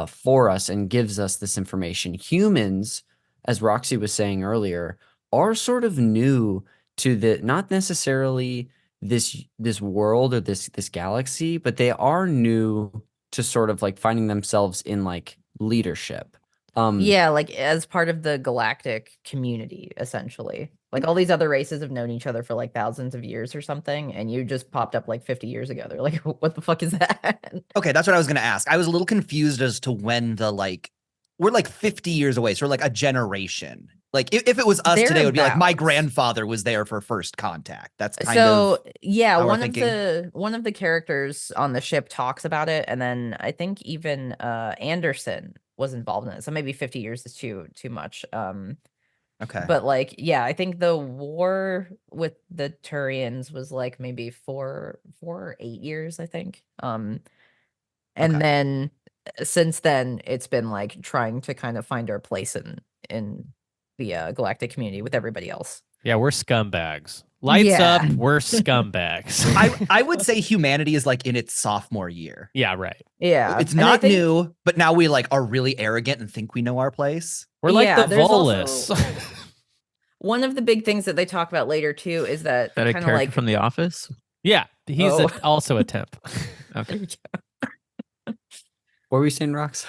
for us and gives us this information. Humans, as Roxy was saying earlier, are sort of new to the, not necessarily this world or this galaxy, but they are new to sort of like finding themselves in like leadership. Yeah, like as part of the galactic community, essentially. Like all these other races have known each other for like thousands of years or something, and you just popped up like 50 years ago. They're like, what the fuck is that? Okay, that's what I was going to ask. I was a little confused as to when the like, we're like 50 years away, so we're like a generation. Like if it was us today, it would be like my Thereabouts. grandfather was there for first contact. That's kind So of yeah, how we're one thinking. of the characters on the ship talks about it, and then I think even Anderson was involved in it. So maybe 50 years is too much. okay. But like, yeah, I think the war with the Turians was like maybe 4 or 8 years, I think. And Okay. then since then, it's been like trying to kind of find our place in the galactic community with everybody else. Yeah, we're scumbags. Lights Yeah. up, we're scumbags. I would say humanity is like in its sophomore year. yeah, right. Yeah, It's and I not think- new, but now we like are really arrogant and think we know our place. We're like Yeah, the there's Volus. also- One of the big things that they talk about later too is that That a kind of character like from The Office? yeah, he's Oh. also a temp. Okay. What were you saying, Rox?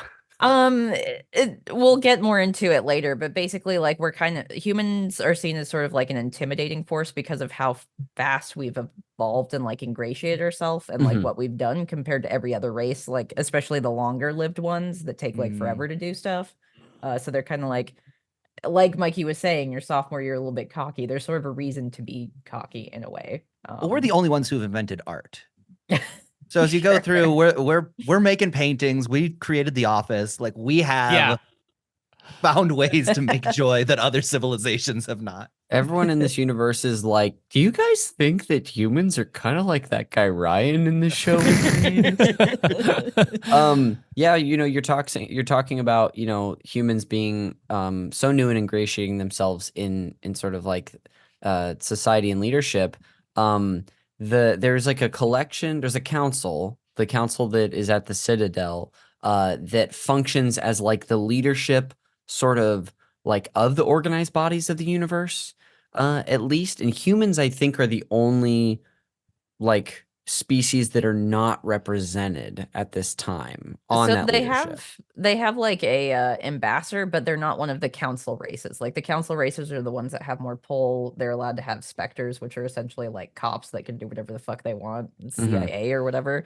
We'll get more into it later, but basically like we're kind of, humans are seen as sort of like an intimidating force because of how fast we've evolved and like ingratiated ourselves and like Mhm. what we've done compared to every other race, like especially the longer lived ones that take like forever to do stuff. So they're kind of like, like Mikey was saying, your sophomore year, a little bit cocky. There's sort of a reason to be cocky in a way. Well, we're the only ones who've invented art. So as you go through, we're making paintings. We created the office. Like we have found ways to make joy that other civilizations have not. Everyone in this universe is like, do you guys think that humans are kind of like that guy Ryan in the show? Yeah, you're talking about, humans being so new and ingratiating themselves in sort of like society and leadership. There's like a collection, there's a council, the council that is at the Citadel, that functions as like the leadership sort of like of the organized bodies of the universe, at least. And humans, I think, are the only like species that are not represented at this time on that leadership. They have like a ambassador, but they're not one of the council races. Like the council races are the ones that have more pull. They're allowed to have specters, which are essentially like cops that can do whatever the fuck they want, CIA or whatever.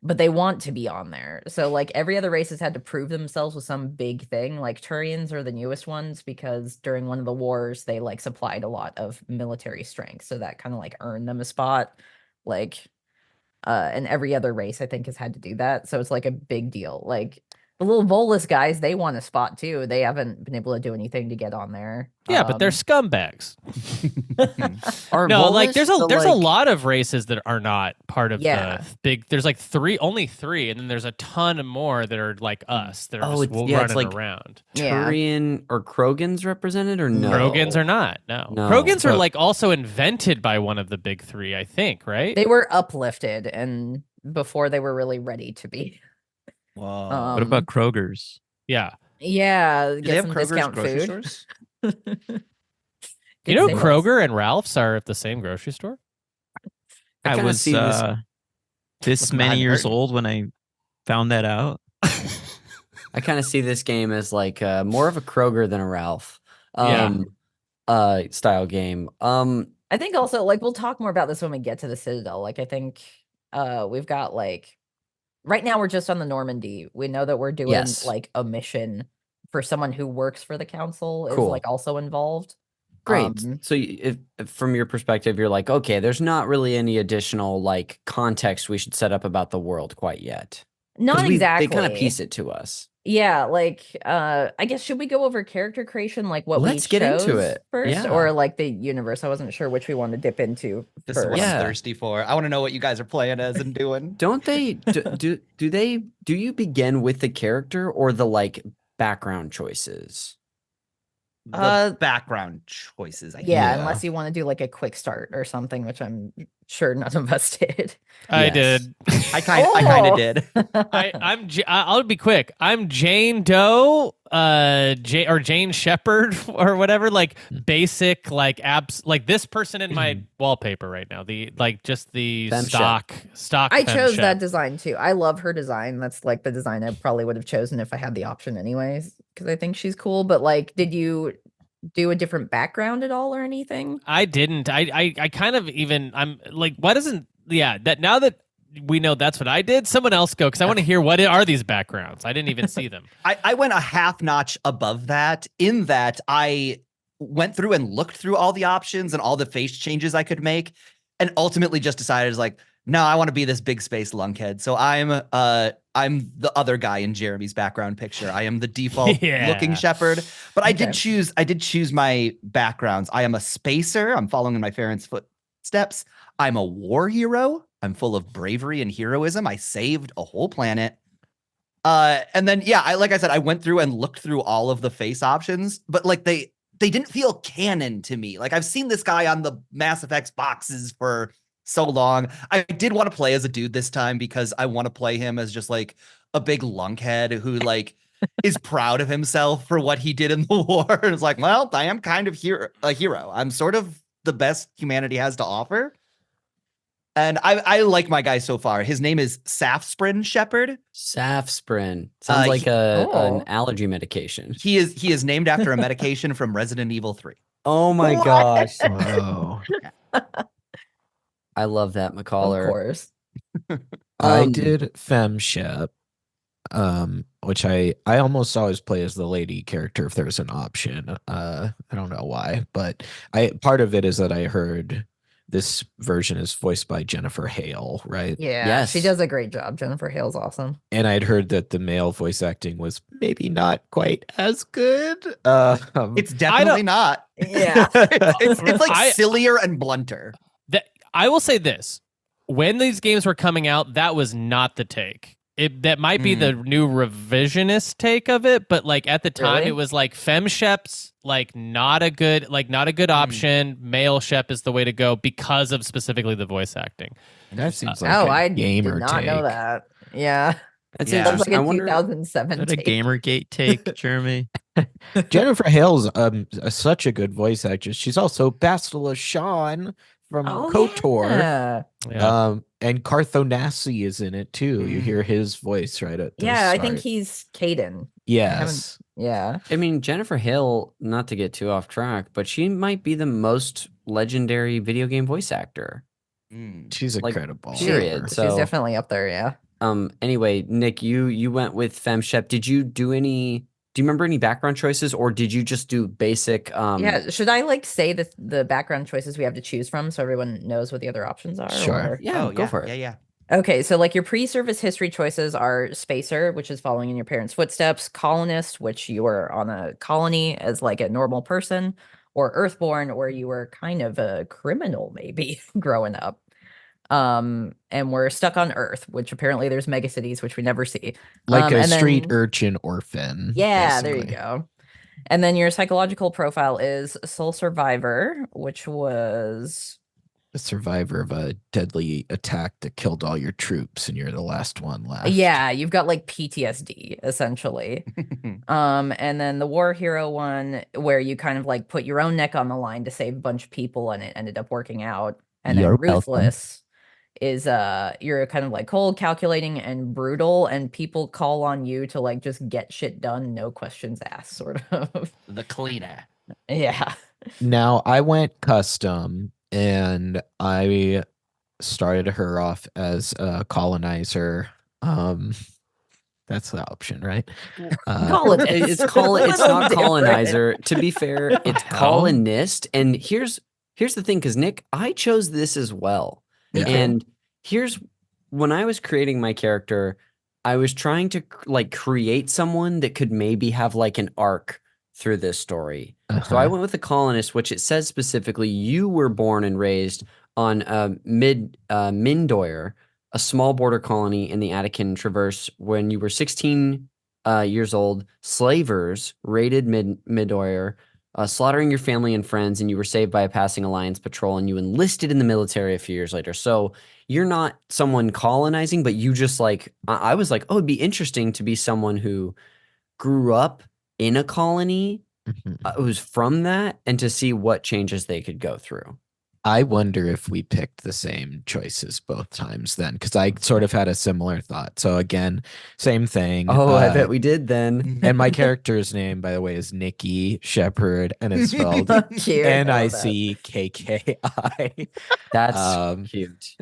But they want to be on there. So like every other race has had to prove themselves with some big thing. Like Turians are the newest ones because during one of the wars they like supplied a lot of military strength, so that kind of like earned them a spot. Like and every other race I think has had to do that, so it's like a big deal. Like the little Volus guys, they want a spot too. They haven't been able to do anything to get on there. Yeah, but they're scumbags. No, like there's a lot of races that are not part of the big. There's like only three, and then there's a ton more that are like us that are just running like around. Turian or Krogans represented or no? Krogans are not. No. Krogans are like also invented by one of the big three, I think, right? They were uplifted and before they were really ready to be. Wow. What about Kroger's? Yeah, Do get they have some Kroger's discount grocery food. stores? You know, Good Kroger and Ralph's are at the same grocery store. I I kinda was see this- this many years old when I found that out. I kind of see this game as like more of a Kroger than a Ralph style game. I think also like we'll talk more about this when we get to the Citadel. Like I think we've got like right now we're just on the Normandy. We know that we're doing like a mission for someone who works for the council is like also involved. Great. So if from your perspective, you're like, okay, there's not really any additional like context we should set up about the world quite yet. Not exactly. They kind of piece it to us. Yeah, like I guess should we go over character creation, like what Let's we get into chose it. first, Yeah. or like the universe? I wasn't sure which we want to dip into This first. is what I'm thirsty for. I want to know what you guys are playing as and doing. Don't they do you begin with the character or the like background choices? The background choices. Unless you want to do like a quick start or something, which I'm sure none of us did. I did. I kind of did. I'll be quick. I'm Jane Doe, Jane Shepherd or whatever. Like basic, like apps, like this person in my wallpaper right now. The like just the Fem stock. I fem chose shep. that design too. I love her design. That's like the design I probably would have chosen if I had the option anyways, because I think she's cool. But like, did you do a different background at all or anything? I didn't. I kind of even. I'm like, why doesn't? Yeah, that now that we know that's what I did, someone else go because I want to hear what are these backgrounds. I didn't even see them. I went a half notch above that in that I went through and looked through all the options and all the face changes I could make, and ultimately just decided like, no, I want to be this big space lunkhead. So I'm the other guy in Jeremy's background picture. I am the default looking shepherd, but I did choose my backgrounds. I am a spacer. I'm following in my parents' footsteps. I'm a war hero. I'm full of bravery and heroism. I saved a whole planet. And then, like I said, I went through and looked through all of the face options, but like they didn't feel canon to me. Like I've seen this guy on the Mass Effect boxes for so long. I did want to play as a dude this time because I want to play him as just like a big lunkhead who like is proud of himself for what he did in the war. And it's like, well, I am kind of a hero. I'm sort of the best humanity has to offer. And I like my guy so far. His name is Safsprin Shepherd. Safsprin sounds like an allergy medication. He is named after a medication from Resident Evil 3. Oh my gosh! Wow. I love that, McCaller. Of course. I did FemShep. which I almost always play as the lady character if there's an option. I don't know why, but part of it is that I heard this version is voiced by Jennifer Hale, right? Yeah, she Yes. does a great job. Jennifer Hale's awesome. And I'd heard that the male voice acting was maybe not quite as good. It's definitely not. Yeah. It's like I- sillier and blunter. I will say this: when these games were coming out, that was not the take. That might be the new revisionist take of it, but like at the time, Really? it was like femshep's like not a good option. Male shep is the way to go because of specifically the voice acting. that seems like Oh, a I gamer did not know take. that. Yeah. That's Yeah. That's interesting. like I a wonder. 2007 Is that a take. Gamergate take, Jeremy? Jennifer Hale's such a good voice actress. She's also Bastila Shawn from Oh, KOTOR. yeah. Yeah. And Carthonasi is in it too. You hear his voice right at the Yeah, I think start. he's Caden. Yes. Yeah. I mean, Jennifer Hale, not to get too off track, but she might be the most legendary video game voice actor. She's Like, incredible. period. She's So- definitely up there, yeah. Anyway, Nick, you went with FemShep. Did you do you remember any background choices, or did you just do basic Yeah, should I like say the background choices we have to choose from so everyone knows what the other options are? Sure. or- Yeah, go for it. Yeah. Okay, so like your pre-service history choices are Spacer, which is following in your parents' footsteps, Colonist, which you were on a colony as like a normal person, or Earthborn, where you were kind of a criminal maybe growing up. And we're stuck on Earth, which apparently there's megacities, which we never see. Like a and street then- urchin orphan. Yeah, there you basically. go. And then your psychological profile is Soul Survivor, which was A survivor of a deadly attack that killed all your troops, and you're the last one left. yeah, you've got like PTSD essentially. And then the war hero one, where you kind of like put your own neck on the line to save a bunch of people, and it ended up working out. And then You're welcome. ruthless is you're kind of like cold, calculating, and brutal, and people call on you to like just get shit done, no questions asked, sort of. The cleaner. Yeah. Now I went custom, and I started her off as a colonizer. That's the option, right? Colonist. It's Little not different. colonizer. To be fair, it's hell? colonist. And here's the thing, because Nick, I chose this as well. And here's when I was creating my character, I was trying to like create someone that could maybe have like an arc through this story. So I went with the colonist, which it says specifically you were born and raised on Mindoyer, a small border colony in the Attican Traverse. When you were 16 years old, slavers raided Mindoyer, slaughtering your family and friends, and you were saved by a passing Alliance patrol, and you enlisted in the military a few years later. So you're not someone colonizing, but you just like, I was like, oh, it'd be interesting to be someone who grew up in a colony, who's from that, and to see what changes they could go through. I wonder if we picked the same choices both times then, because I sort of had a similar thought. So again, same thing. Oh, I bet we did then. And my character's name, by the way, is Nikki Shepherd, and it's spelled Cute. I love that. Nickkki. That's cute.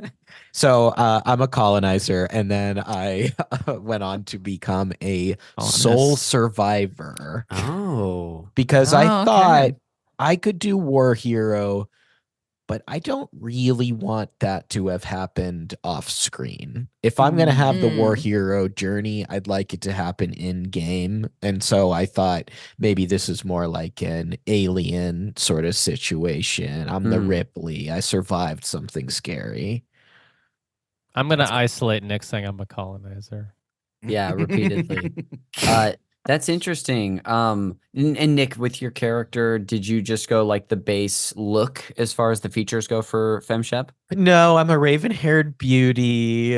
So I'm a colonizer, and then I went on to become a soul Colonist. survivor Oh. because Oh, I okay. thought I could do war hero, but I don't really want that to have happened off screen. If I'm going to have the war hero journey, I'd like it to happen in game. And so I thought maybe this is more like an alien sort of situation. I'm the Ripley. I survived something scary. I'm gonna isolate Nick saying I'm a colonizer. Yeah, repeatedly. That's interesting. And Nick, with your character, did you just go like the base look as far as the features go for FemShep? No, I'm a raven-haired beauty.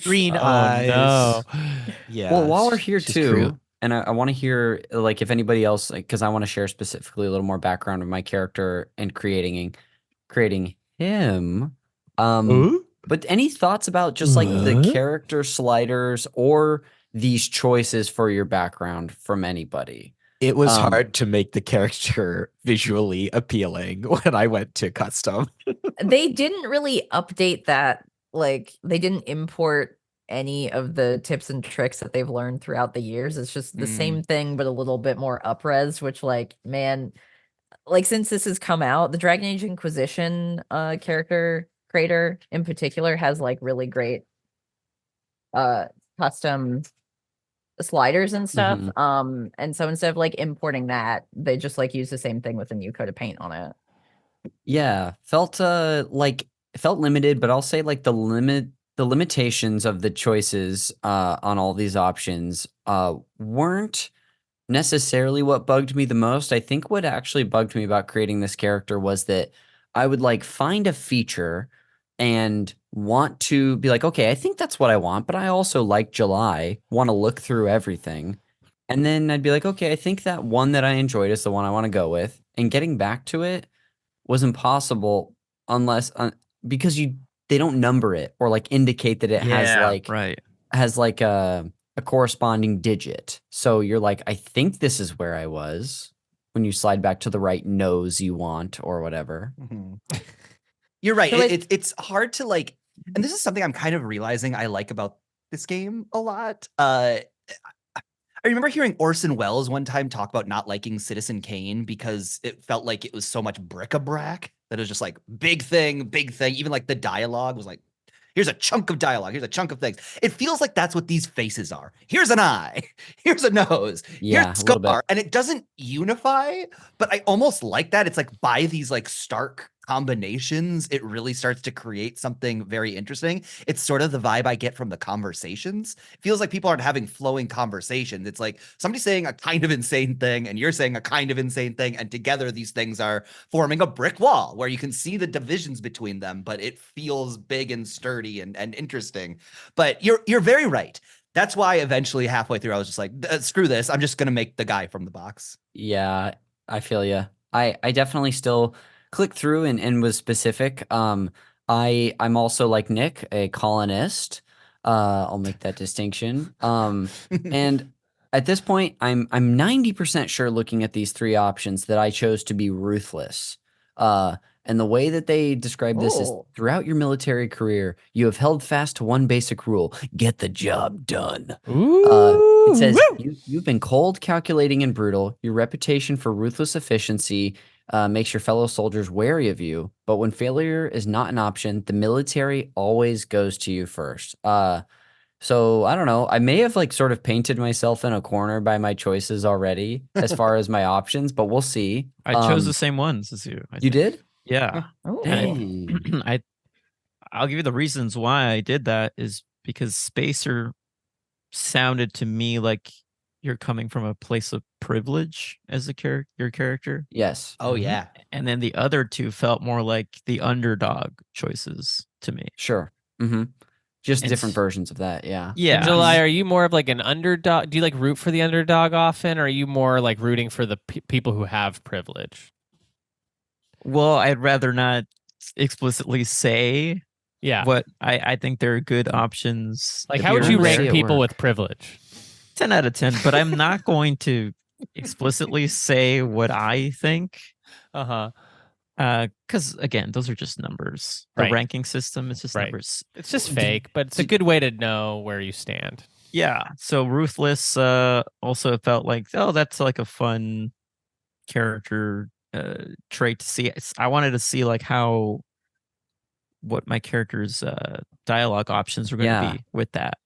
Green eyes. No. Yeah. Well, while we're here she's too, cute. and I want to hear like if anybody else, like, because I want to share specifically a little more background of my character and creating him. But any thoughts about just like the character sliders or these choices for your background from anybody? It was hard to make the character visually appealing when I went to custom. They didn't really update that. Like they didn't import any of the tips and tricks that they've learned throughout the years. It's just the same thing, but a little bit more up-res, which like, man, like since this has come out, the Dragon Age Inquisition character creator in particular has like really great custom sliders and stuff. And so instead of like importing that, they just like use the same thing with a new coat of paint on it. Yeah, felt limited, but I'll say like the limitations of the choices on all these options weren't necessarily what bugged me the most. I think what actually bugged me about creating this character was that I would like find a feature and want to be like, okay, I think that's what I want, but I also like July, want to look through everything. And then I'd be like, okay, I think that one that I enjoyed is the one I want to go with. And getting back to it was impossible unless because they don't number it or like indicate that it has like a corresponding digit. So you're like, I think this is where I was when you slide back to the right nose you want or whatever. You're right. So It's hard to like, and this is something I'm kind of realizing I like about this game a lot. I remember hearing Orson Welles one time talk about not liking Citizen Kane because it felt like it was so much bric-a-brac that it was just like big thing. Even like the dialogue was like, here's a chunk of dialogue. Here's a chunk of things. It feels like that's what these faces are. Here's an eye. Here's a nose. Yeah, here's a a little bit. scar. And it doesn't unify, but I almost like that. It's like by these like stark combinations, it really starts to create something very interesting. It's sort of the vibe I get from the conversations. It feels like people aren't having flowing conversations. It's like somebody saying a kind of insane thing and you're saying a kind of insane thing. And together these things are forming a brick wall where you can see the divisions between them, but it feels big and sturdy and interesting. But you're very right. That's why eventually halfway through, I was just like, screw this. I'm just going to make the guy from the box. Yeah, I feel you. I definitely still click through and was specific. I'm also like Nick, a colonist. I'll make that distinction. And at this point, I'm 90% sure looking at these three options that I chose to be ruthless. And the way that they describe this is throughout your military career, you have held fast to one basic rule: get the job done. It says you've been cold, calculating, and brutal. Your reputation for ruthless efficiency makes your fellow soldiers wary of you. But when failure is not an option, the military always goes to you first. So I don't know. I may have like sort of painted myself in a corner by my choices already as far as my options, but we'll see. I chose the same ones as you. You did? Yeah. Dang. I'll give you the reasons why I did that is because Spacer sounded to me like you're coming from a place of privilege as your character. Yes. Oh, yeah. And then the other two felt more like the underdog choices to me. Sure. Just different versions of that. Yeah. Yeah. And July, are you more of like an underdog? Do you like root for the underdog often? Or are you more like rooting for the people who have privilege? Well, I'd rather not explicitly say what I think there are good options. Like, how would you rank people with privilege? 10 out of 10, but I'm not going to explicitly say what I think. Because again, those are just numbers. The ranking system is just numbers. It's just fake, but it's a good way to know where you stand. Yeah. So Ruthless also felt like, oh, that's like a fun character trait to see. I wanted to see like what my character's dialogue options were going to be with that.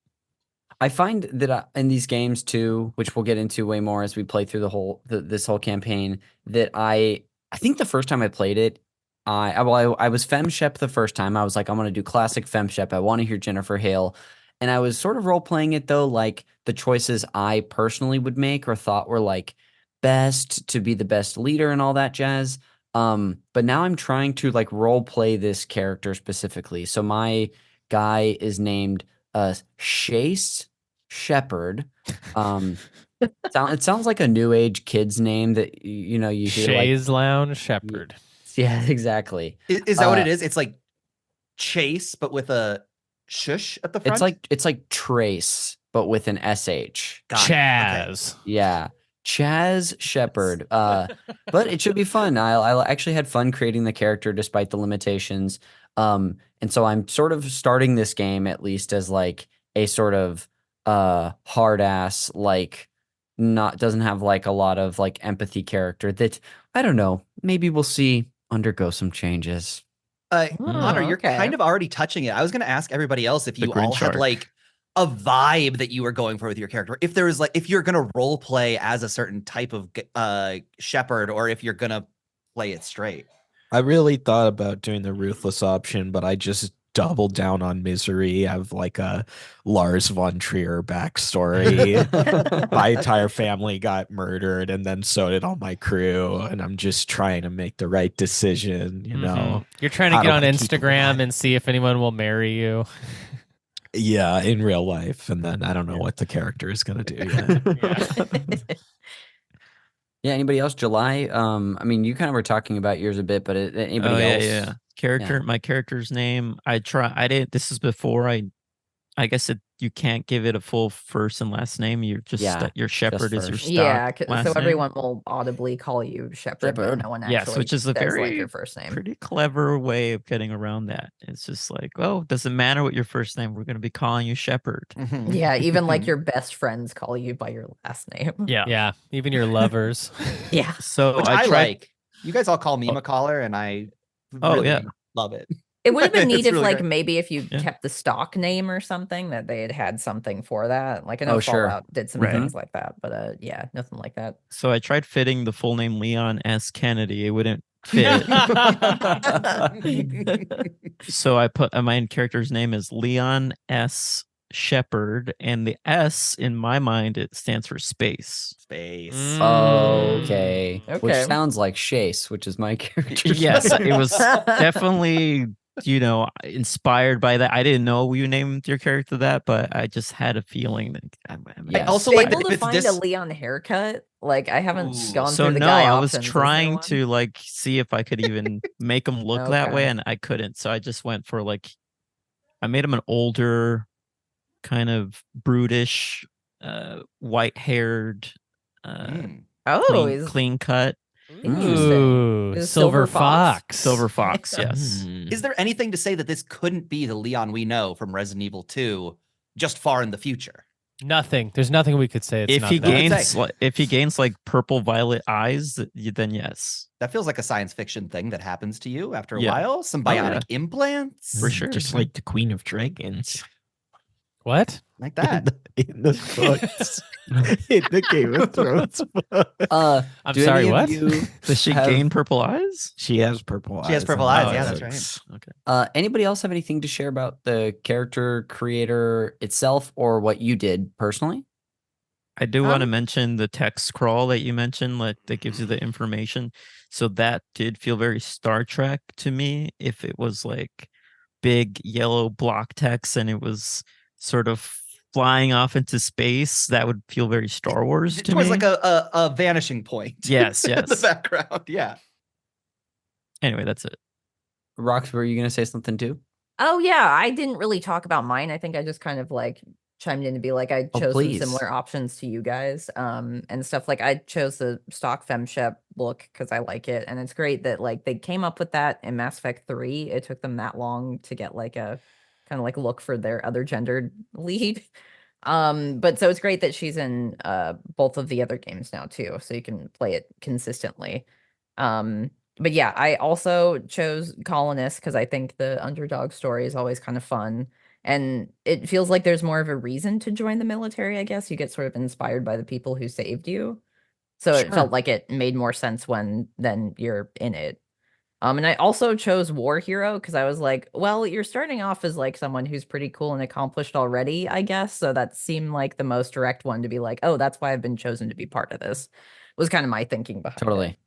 I find that in these games too, which we'll get into way more as we play through this whole campaign, that I think the first time I played it, I was FemShep the first time. I was like, I'm going to do classic FemShep. I want to hear Jennifer Hale. And I was sort of role-playing it, though, like the choices I personally would make or thought were like best to be the best leader and all that jazz. But now I'm trying to like role-play this character specifically. So my guy is named Chase Shepherd. It sounds like a new age kid's name that you hear. Chaise Lounge Shepherd. Yeah, exactly. Is that what it is? It's like Chase, but with a shush at the front. It's like Trace, but with an SH. Chaz. Okay. Yeah, Chaz Shepherd. But it should be fun. I actually had fun creating the character despite the limitations. And so I'm sort of starting this game at least as like a sort of hard ass, like doesn't have like a lot of like empathy character that, I don't know, maybe we'll see undergo some changes. Connor, you're okay. kind of already touching it. I was going to ask everybody else if The you all Grinch had arc. like a vibe that you were going for with your character. If there was like, if you're going to role play as a certain type of shepherd, or if you're going to play it straight. I really thought about doing the ruthless option, but I just doubled down on misery. I have like a Lars von Trier backstory. My entire family got murdered, and then so did all my crew. And I'm just trying to make the right decision, you know. You're trying to How get do on I keep it Instagram alive? and see if anyone will marry you. Yeah, in real life. And then I don't know what the character is gonna do yet. Yeah, anybody else? July? I mean, you kind of were talking about yours a bit, but anybody Oh, else? yeah. Character, my character's name. I didn't. This is before I guess you can't give it a full first and last name. You're just Yeah, your shepherd is your first. stock Yeah, last so name. everyone will audibly call you Shepherd, but Shepherd. no one Yes, actually which is a says, like, very your first name. pretty clever way of getting around that. It's just like, oh, doesn't matter what your first name. We're going to be calling you Shepherd. Yeah, even like your best friends call you by your last name. Yeah, even your lovers. Yeah. So Which I I tried. like. You guys all call me McCaller, and I really love it. It would have been neat It's if, really like, great. maybe if you Yeah. kept the stock name or something, that they had something for that. Like, I know Oh, sure. Fallout did some Right. things like that, but yeah, nothing like that. So I tried fitting the full name Leon S. Kennedy. It wouldn't fit. So I put my character's name is Leon S. Shepherd, and the S in my mind it stands for space. Space. Okay. Which Okay. sounds like Chase, which is my character. Yes, it was definitely, inspired by that. I didn't know you named your character that, but I just had a feeling that I'm Yeah. I also like Able that to if it's find this. a Leon haircut? Like, I haven't Ooh. gone so through the no, guy I was options. Is there trying one? to like see if I could even make him look that way, Okay. and I couldn't. So I just went for like, I made him an older, kind of brutish, white-haired, Oh, he's clean cut interesting. Ooh, Is it Silver Fox. silver fox. Yes. Is there anything to say that this couldn't be the Leon we know from Resident Evil 2 just far in the future? Nothing. There's nothing we could say. It's If not he that. gains, if he gains like purple violet eyes, then yes, That feels like a science fiction thing that happens to you after a Yeah. while. Some Oh, bionic yeah. implants. for sure. Just like the Queen of Dragons. What? Like that. In the books. In the Game of Thrones book. I'm do sorry, any of what? you Does she have- gain purple eyes? She has purple eyes. She has in purple the eyes, yeah, that's books. Okay. Anybody else have anything to share about the character creator itself or what you did personally? I do want to mention the text crawl that you mentioned, like that gives you the information. So that did feel very Star Trek to me. If it was like big yellow block text and it was sort of flying off into space, that would feel very Star Wars to Towards me. like a vanishing point. Yes, in the yes. background. Yeah. Anyway, that's it. Rox, were you going to say something too? Oh yeah, I didn't really talk about mine. I think I just kind of like chimed in to be like, I Oh, chose some please. similar options to you guys, and stuff. Like, I chose the stock femshep look because I like it, and it's great that like they came up with that in Mass Effect 3. It took them that long to get like a kind of like look for their other gendered lead. But so it's great that she's in both of the other games now too, so you can play it consistently. But yeah, I also chose Colonist because I think the underdog story is always kind of fun. And it feels like there's more of a reason to join the military, I guess. You get sort of inspired by the people who saved you. So it Sure. felt like it made more sense when then you're in it. And I also chose War Hero because I was like, well, you're starting off as like someone who's pretty cool and accomplished already, I guess. So that seemed like the most direct one to be like, oh, that's why I've been chosen to be part of this. Was kind of my thinking behind it. Totally.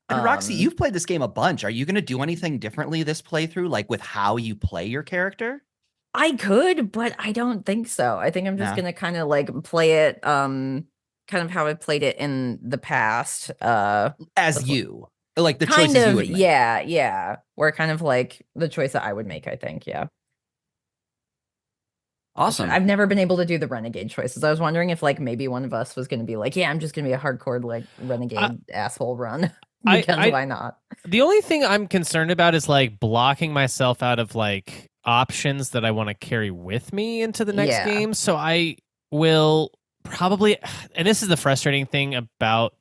And Roxy, Um, you've played this game a bunch. Are you going to do anything differently this playthrough, like with how you play your character? I could, but I don't think so. I think I'm just Nah. gonna kind of like play it kind of how I played it in the past. As That's what- you, like the kind choices you of, would make. yeah. Where kind of like the choice that I would make, I think, yeah. Awesome. I've never been able to do the renegade choices. I was wondering if like maybe one of us was gonna be like, yeah, I'm just gonna be a hardcore like renegade asshole run. Because I- why not? The only thing I'm concerned about is like blocking myself out of like options that I want to carry with me into the next Yeah. game. So I will probably, and this is the frustrating thing about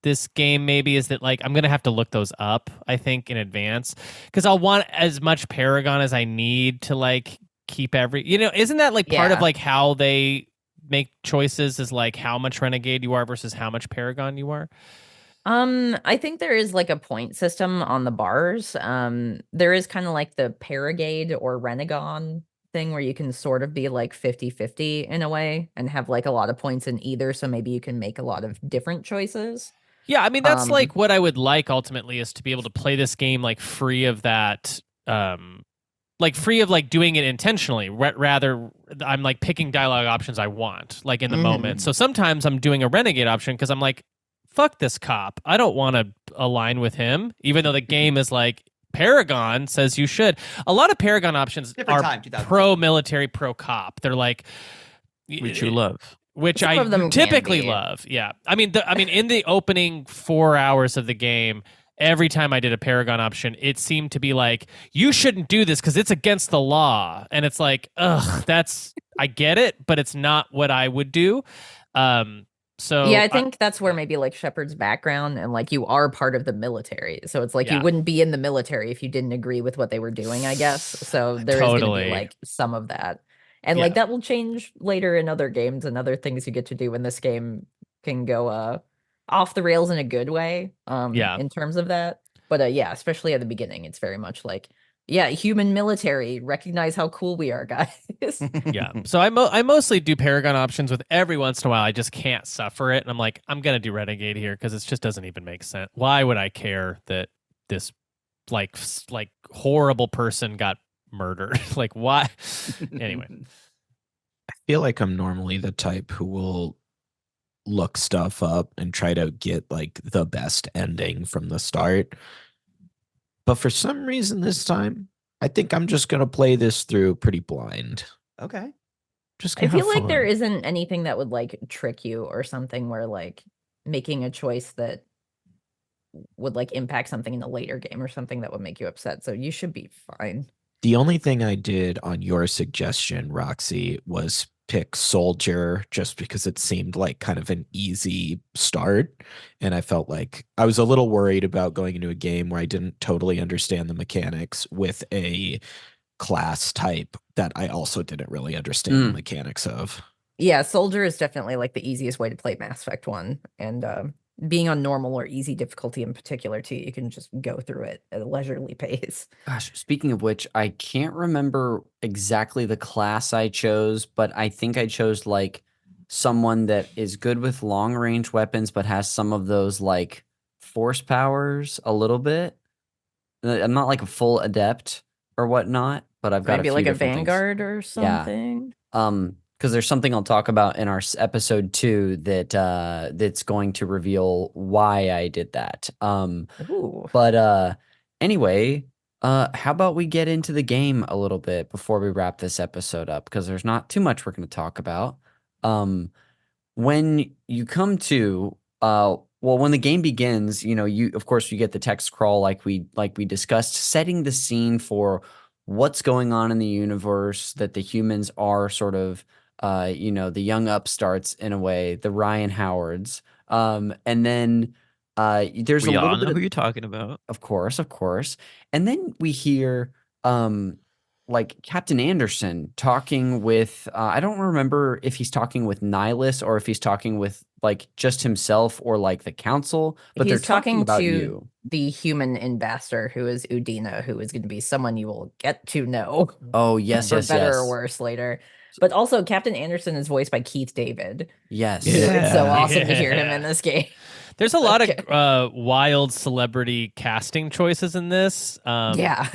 this game maybe, is that like I'm gonna have to look those up, I think, in advance, because I'll want as much Paragon as I need to like keep isn't that like part of Yeah. like how they make choices, is like how much Renegade you are versus how much Paragon you are? I think there is like a point system on the bars. There is kind of like the Paragade or Renegon thing where you can sort of be like 50-50 in a way and have like a lot of points in either, so maybe you can make a lot of different choices. Yeah, I mean that's Um, like what I would like ultimately, is to be able to play this game like free of that, like free of like doing it intentionally. Rather, I'm like picking dialogue options I want, like in the moment. So sometimes I'm doing a Renegade option because I'm like, fuck this cop. I don't want to align with him, even though the game is like Paragon says you should. A lot of Paragon options Different are time, 2000. pro-military, pro-cop. They're like, Which you love. which Some I of them can typically be. love. Yeah, I mean, in the opening 4 hours of the game, every time I did a Paragon option, it seemed to be like, you shouldn't do this because it's against the law, and it's like, ugh, I get it, but it's not what I would do. So yeah, I think that's where maybe like Shepard's background and like you are part of the military. So it's like Yeah. you wouldn't be in the military if you didn't agree with what they were doing, I guess. So there is going to Totally. be like some of that. And Yeah. like that will change later in other games and other things you get to do when this game can go off the rails in a good way Yeah. in terms of that. But yeah, especially at the beginning, it's very much like, yeah, human military, recognize how cool we are, guys. Yeah. So I mostly do Paragon options. With every once in a while, I just can't suffer it, and I'm like, I'm gonna do Renegade here because it just doesn't even make sense. Why would I care that this like horrible person got murdered? Like, why? Anyway. I feel like I'm normally the type who will look stuff up and try to get like the best ending from the start. But for some reason this time, I think I'm just going to play this through pretty blind. Okay. Just I gonna feel have like there fun. isn't anything that would like trick you or something where like making a choice that would like impact something in a later game or something that would make you upset. So you should be fine. The only thing I did on your suggestion, Roxy, was pick Soldier just because it seemed like kind of an easy start. And I felt like I was a little worried about going into a game where I didn't totally understand the mechanics with a class type that I also didn't really understand the mechanics of. Yeah, Soldier is definitely like the easiest way to play Mass Effect 1. And being on normal or easy difficulty in particular too, you can just go through it at a leisurely pace. Gosh, speaking of which, I can't remember exactly the class I chose, but I think I chose like someone that is good with long range weapons, but has some of those like force powers a little bit. I'm not like a full adept or whatnot, but I've got Maybe a few like a different things. Vanguard or Yeah. something. Because there's something I'll talk about in our episode 2 that that's going to reveal why I did that. Ooh. But anyway, how about we get into the game a little bit before we wrap this episode up? Because there's not too much we're going to talk about. When you come to when the game begins, you of course you get the text crawl like we discussed, setting the scene for what's going on in the universe, that the humans are sort of the young upstarts in a way, the Ryan Howards. And then there's We a all little know bit who you're talking about. of course. And then we hear like Captain Anderson talking with I don't remember if he's talking with Nihilus or if he's talking with like just himself or like the council, but He's they're talking about to you. the human ambassador, who is Udina, who is going to be someone you will get to know. Oh, yes, for yes, better yes. or worse later. But also, Captain Anderson is voiced by Keith David. Yes. It's so Yeah. awesome to hear him in this game. There's a lot Okay. of wild celebrity casting choices in this. Yeah.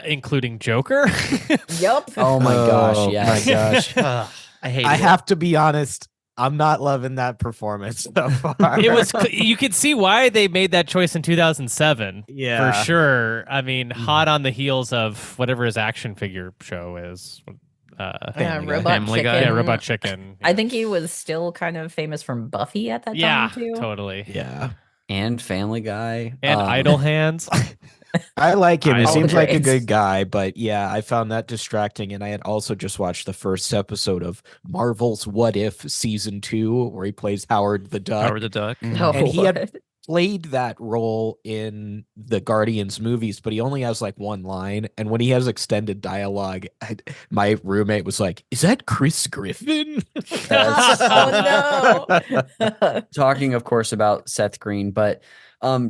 Including Joker. Yup. Oh my gosh, Oh, yes. my gosh. Ugh, I hate I it. have to be honest. I'm not loving that performance so far. It was you could see why they made that choice in 2007. Yeah. For sure. I mean, hot on the heels of whatever his action figure show is. Family Guy. Robot Family Chicken. Guy. Yeah, Robot Chicken. I think he was still kind of famous from Buffy at that Yeah, time too. totally. Yeah. And Family Guy. And Idle Hands. I like him. He All the seems like a trades. good guy, but yeah, I found that distracting. And I had also just watched the first episode of Marvel's What If season 2, where he plays Howard the Duck. Howard the Duck. Oh, And he had what? played that role in the Guardians movies, but he only has like one line. And when he has extended dialogue, my roommate was like, "Is that Chris Griffin?" Oh no. Talking, of course, about Seth Green, but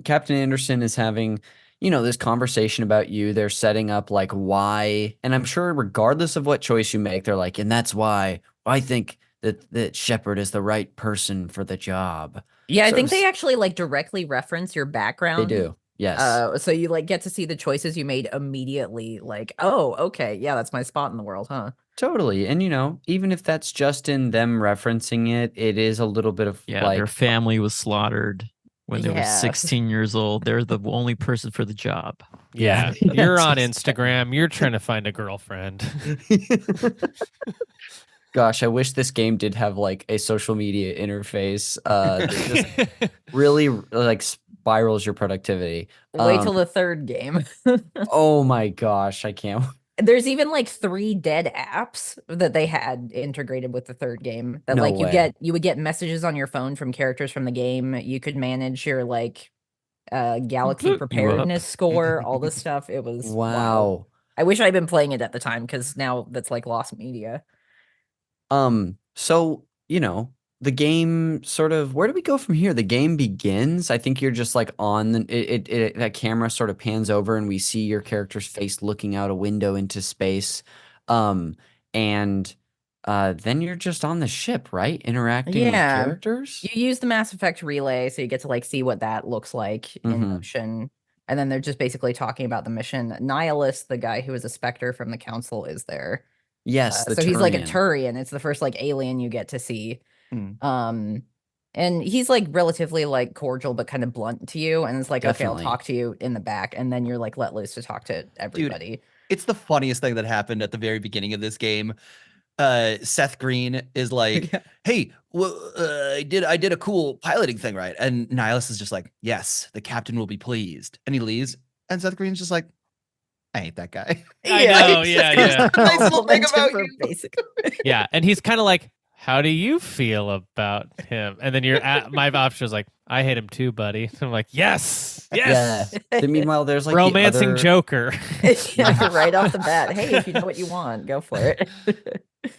Captain Anderson is having, this conversation about you. They're setting up like why, and I'm sure regardless of what choice you make, they're like, and that's why I think that Shepard is the right person for the job. Yeah, I So think they s- actually like directly reference your They background. do. Yes. So you like get to see the choices you made immediately. Like, oh, okay, yeah, that's my spot in the world, huh? Totally. And even if that's just in them referencing it, it is a little bit of Yeah, their family was slaughtered when they were Yeah. 16 years old. They're the only person for the job. Yeah, Yeah. you're on That's Instagram. You're trying to find a girlfriend. Gosh, I wish this game did have like a social media interface that just really like spirals your productivity. Wait till the third game. Oh my gosh, I can't. There's even like 3 dead apps that they had integrated with the third game that No like way. you would get messages on your phone from characters from the game. You could manage your like galaxy You up. preparedness score, all this stuff. It was wild. Wow. I wish I'd been playing it at the time because now that's like lost media. So, the game sort of, where do we go from here? The game begins. I think you're just like on that camera sort of pans over and we see your character's face looking out a window into space. And then you're just on the ship, right? Interacting with Yeah. characters. You use the Mass Effect relay, so you get to like see what that looks like in Mhm. motion. And then they're just basically talking about the mission. Nihilus, the guy who is a Spectre from the Council, is there. Yes, the So he's like a Turian. Turian. It's the first like alien you get to see. Mm. And he's like relatively like cordial but kind of blunt to you. And it's like, okay, I'll Definitely. talk to you in the back. And then you're like let loose to talk to everybody. It's the funniest thing that happened at the very beginning of this game. Seth Green is like, "Hey, well, I did a cool piloting thing, right?" And Nihilus is just like, "Yes, the captain will be pleased." And he leaves, and Seth Green's just like, "I hate that guy." I know, yeah. Nice little thing Compliment him about for you. basic. Yeah, and he's kind of like, "How do you feel about him?" And then my option is like, "I hate him too, buddy." I'm like, "Yes, yes." Yeah. Meanwhile, there's like the Romancing other- Joker. Yeah, right off the bat. Hey, if you know what you want, go for it.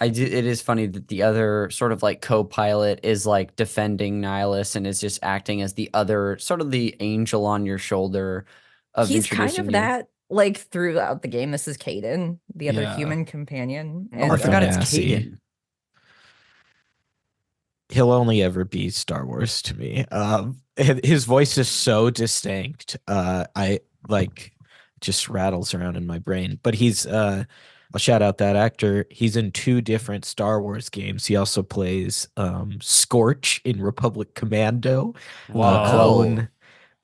It is funny that the other sort of like co-pilot is like defending Nihilus and is just acting as the other sort of the angel on your shoulder of He's kind introducing of you. that like throughout the game. This is Caden, the other Yeah. human companion. Oh, I forgot it's Ganassi. Caden. He'll only ever be Star Wars to me. His voice is so distinct. I like just rattles around in my brain. But he's I'll shout out that actor. He's in 2 different Star Wars games. He also plays Scorch in Republic Commando, Whoa.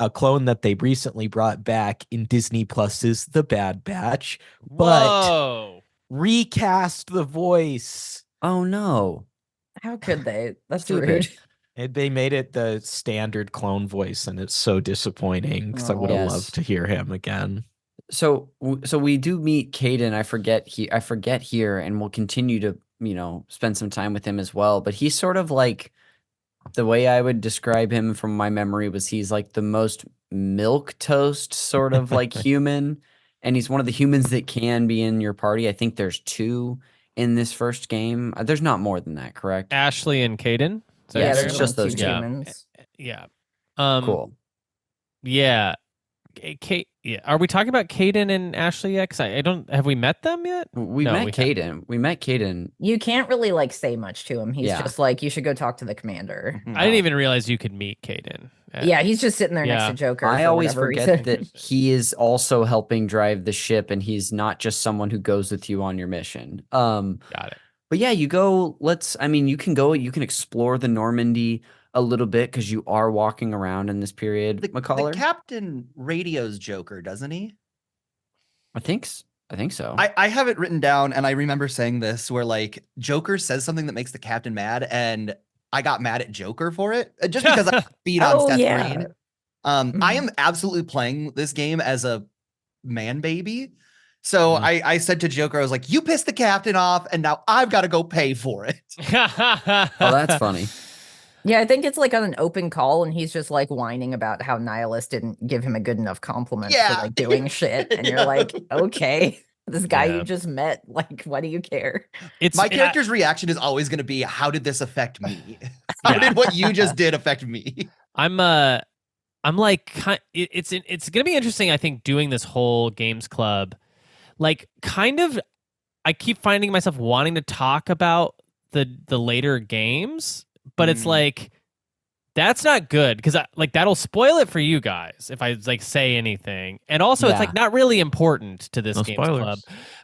a clone that they recently brought back in Disney Plus's The Bad Batch, but Whoa. recast the voice. Oh no. How could they? That's Stupid. rude. And they made it the standard clone voice, and it's so disappointing because I Oh. would have Yes. loved to hear him again. So we do meet Caden. I forget here, and we'll continue to spend some time with him as well. But he's sort of like, the way I would describe him from my memory was he's like the most milk toast sort of like human, and he's one of the humans that can be in your party. I think there's 2 in this first game. There's not more than that, correct? Ashley and Caden. Is that Yeah, what it's you're there's just only those 2 two. humans. Yeah. Cool. Yeah. Kate. Yeah. Are we talking about Caden and Ashley yet? 'Cause I don't. Have we met them yet? We No, met we Caden. We met Caden. You can't really like say much to him. He's Yeah. just like, you should go talk to the commander. I didn't even realize you could meet Caden. Yeah, he's just sitting there next Yeah. to Joker. I for always whatever forget reason. that he is also helping drive the ship, and he's not just someone who goes with you on your mission. Got it. But yeah, you go. You can go. You can explore the Normandy a little bit because you are walking around in this period. The McCaller, captain radios Joker, doesn't he? I think so. I have it written down, and I remember saying this where like Joker says something that makes the captain mad, and I got mad at Joker for it just because I beat on Oh, Seth yeah. Green. I am absolutely playing this game as a man baby. So I said to Joker, I was like, you pissed the captain off, and now I've got to go pay for it. Oh, that's funny. Yeah, I think it's like on an open call, and he's just like whining about how Nihilus didn't give him a good enough compliment for like doing shit. And you're like, okay, this guy you just met, like, why do you care? My character's reaction is always going to be, how did this affect me? How did what you just did affect me? I'm like, it's gonna be interesting. I think doing this whole games club, like, kind of, I keep finding myself wanting to talk about the later games, but it's like, that's not good because like that'll spoil it for you guys if I like say anything, and also it's like not really important to this games club.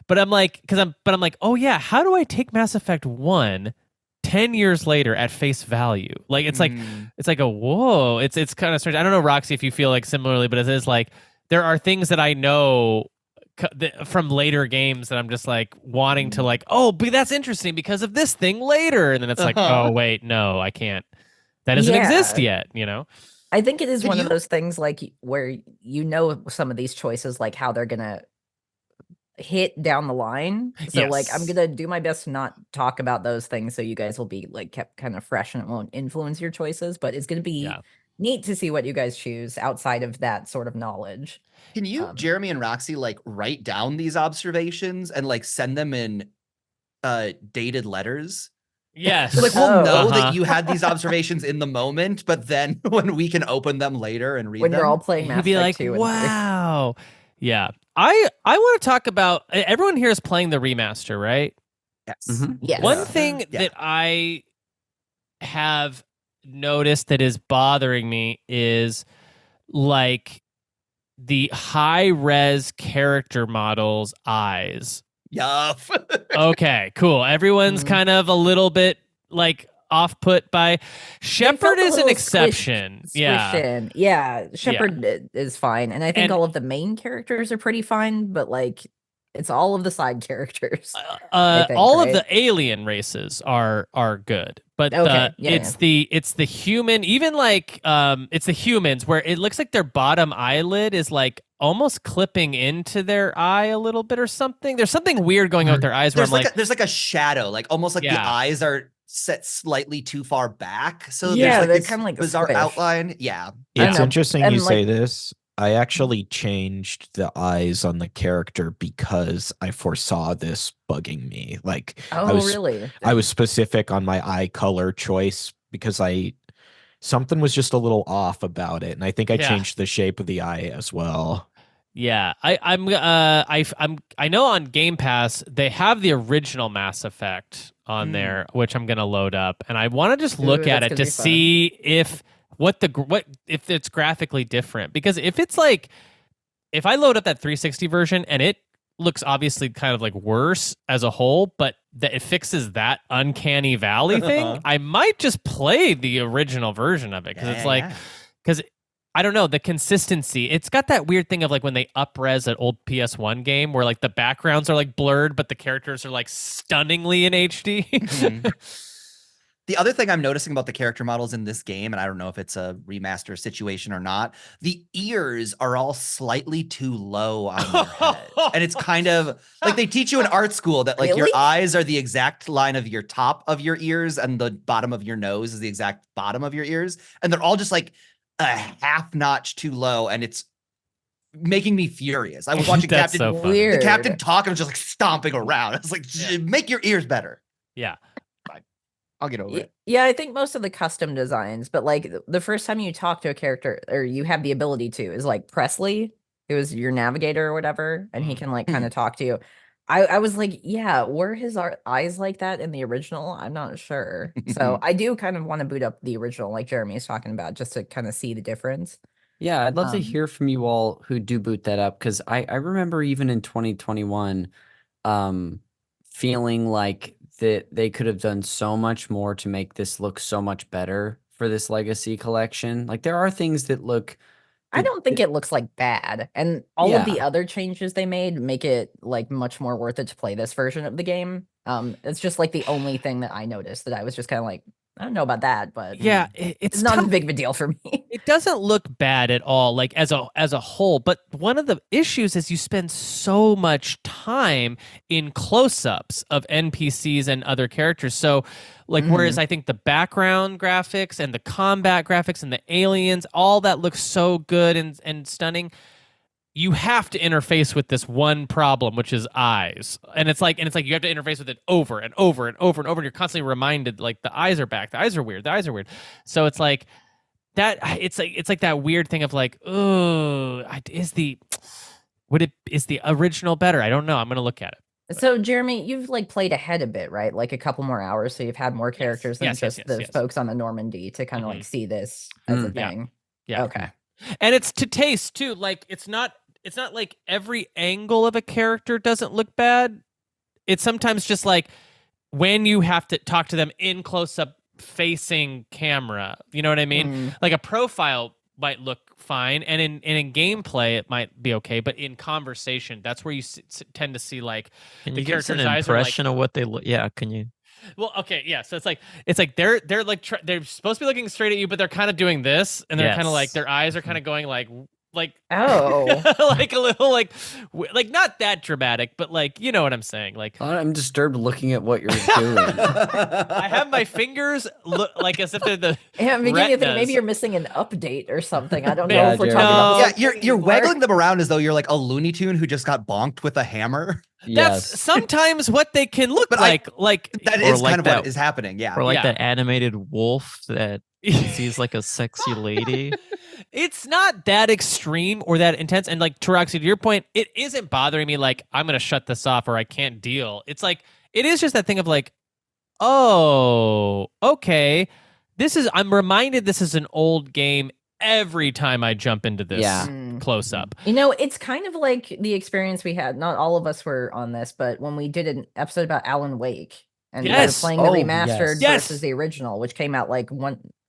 But I'm like, I'm like, oh yeah, how do I take Mass Effect 1 10 years later at face value? Like it's like a whoa, it's kind of strange. I don't know, Roxy, if you feel like similarly, but it is like there are things that I know from later games that I'm just like wanting to like, oh, but that's interesting because of this thing later, and then it's like, oh wait, no, I can't. That doesn't exist yet, you know. I think it is one of those things like where you know some of these choices, like how they're gonna hit down the line. So like I'm gonna do my best to not talk about those things so you guys will be like kept kind of fresh and it won't influence your choices, but it's gonna be neat to see what you guys choose outside of that sort of knowledge. Can you, Jeremy and Roxy, like write down these observations and like send them in dated letters? Yes. So like we'll know that you had these observations in the moment, but then when we can open them later and read when them, you're all playing Mass Effect 2 and wow. Yeah. I want to talk about, everyone here is playing the remaster, right? Yes. Yes. One thing that I have noticed that is bothering me is like the high res character models' eyes. Yuff. Okay, cool. Everyone's kind of a little bit like off put by Shepard is an exception. Yeah, Shepard is fine, and I think all of the main characters are pretty fine, but like it's all of the side characters. All of the alien races are good, but it's the human, even like it's the humans where it looks like their bottom eyelid is like almost clipping into their eye a little bit or something. There's something weird going on with their eyes. Where There's like a shadow, like almost like the eyes are set slightly too far back. So there's like kind of like bizarre outline. Yeah. It's interesting you say this. I actually changed the eyes on the character because I foresaw this bugging me. Like, really? I was specific on my eye color choice because something was just a little off about it, and I think I changed the shape of the eye as well. Yeah, I know on Game Pass they have the original Mass Effect on there, which I'm gonna load up, and I want to just look at it to see if if it's graphically different. Because if it's like, if I load up that 360 version and it looks obviously kind of like worse as a whole, but that it fixes that uncanny valley thing, I might just play the original version of it because it's like, because I don't know, the consistency. It's got that weird thing of like when they up-res an old PS1 game where like the backgrounds are like blurred, but the characters are like stunningly in HD. The other thing I'm noticing about the character models in this game, and I don't know if it's a remaster situation or not, the ears are all slightly too low on your head. And it's kind of like they teach you in art school that like your eyes are the exact line of your top of your ears and the bottom of your nose is the exact bottom of your ears. And they're all just like a half notch too low, and it's making me furious. I was watching the captain talk and I was just like stomping around. I was like, make your ears better. Yeah. I'll get over it. Yeah, I think most of the custom designs, but like the first time you talk to a character or you have the ability to is like Presley, who is your navigator or whatever, and he can like kind of talk to you. I was like, yeah, were his eyes like that in the original? I'm not sure. So I do kind of want to boot up the original, like Jeremy is talking about, just to kind of see the difference. Yeah, I'd love to hear from you all who do boot that up, because I remember even in 2021 feeling like that they could have done so much more to make this look so much better for this Legacy collection. Like there are things that look... I don't think it looks like bad. And all of the other changes they made make it like much more worth it to play this version of the game. It's just like the only thing that I noticed that I was just kind of like, I don't know about that, but Yeah, it's it's not tough. as big of a deal for me. It doesn't look bad at all, like as a whole. But one of the issues is you spend so much time in close-ups of NPCs and other characters. So, like, whereas I think the background graphics and the combat graphics and the aliens, all that looks so good and stunning. You have to interface with this one problem, which is eyes, and it's like you have to interface with it over and over and over and over, and you're constantly reminded, like, the eyes are back, the eyes are weird, the eyes are weird. So it's like that. It's like that weird thing of like, oh, is the original better? I don't know. I'm gonna look at it. So Jeremy, you've like played ahead a bit, right? Like a couple more hours, so you've had more characters than Yes, just the yes. folks on the Normandy to kind of like see this as a thing. Yeah. Okay. And it's to taste too. Like it's not like every angle of a character doesn't look bad. It's sometimes just like when you have to talk to them in close up facing camera. You know what I mean? Like a profile might look fine, and in gameplay it might be okay, but in conversation, that's where you tend to see like Can the you give us an character's eyes are like, impression of what they look? Yeah, can you? well, okay, yeah. So it's like they're like they're supposed to be looking straight at you, but they're kind of doing this, and they're kind of like Yes. their eyes are kind of going like Oh. like a little like not that dramatic, but like you know what I'm saying. Like I'm disturbed looking at what you're doing. I have my fingers look like as if they're the Yeah, I'm beginning to think retinas. maybe you're missing an update or something. I don't know Yeah, if we're Jeremy. talking about the Yeah, same you're thing you're anymore. waggling them around as though you're like a Looney Tune who just got bonked with a hammer. That's Yes. sometimes what they can look But like. That Or is like kind of that- what is happening. Yeah. Or like Yeah. that animated wolf that sees like a sexy lady. It's not that extreme or that intense. And like Taraxi, to your point, it isn't bothering me like I'm gonna shut this off or I can't deal. It's like it is just that thing of like, oh, okay. I'm reminded this is an old game every time I jump into this Yeah. close up. You know, it's kind of like the experience we had. Not all of us were on this, but when we did an episode about Alan Wake, and we were Yes. playing the Oh, remastered yes. versus the original, which came out like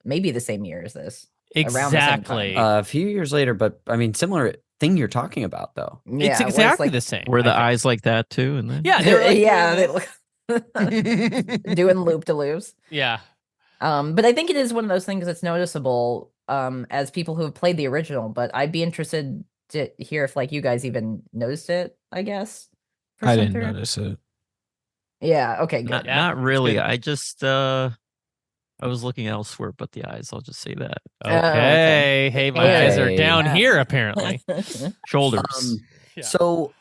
maybe the same year as this. Around the same time. Exactly. A few years later, but I mean, similar thing you're talking about, though. Yeah, it's where exactly like, the same. Were the I think. eyes like that too? And then Yeah, they're like, yeah, they look doing loop de loops. yeah. But I think it is one of those things that's noticeable as people who have played the original. But I'd be interested to hear if like you guys even noticed it. I guess. I didn't Percenter? notice it. Yeah. Okay. Good. not, Yeah, not it's really. good. I just I was looking elsewhere but the eyes. I'll just say that. Okay. okay. Hey, my eyes are Okay. down Yeah. here apparently. Shoulders. Yeah. So,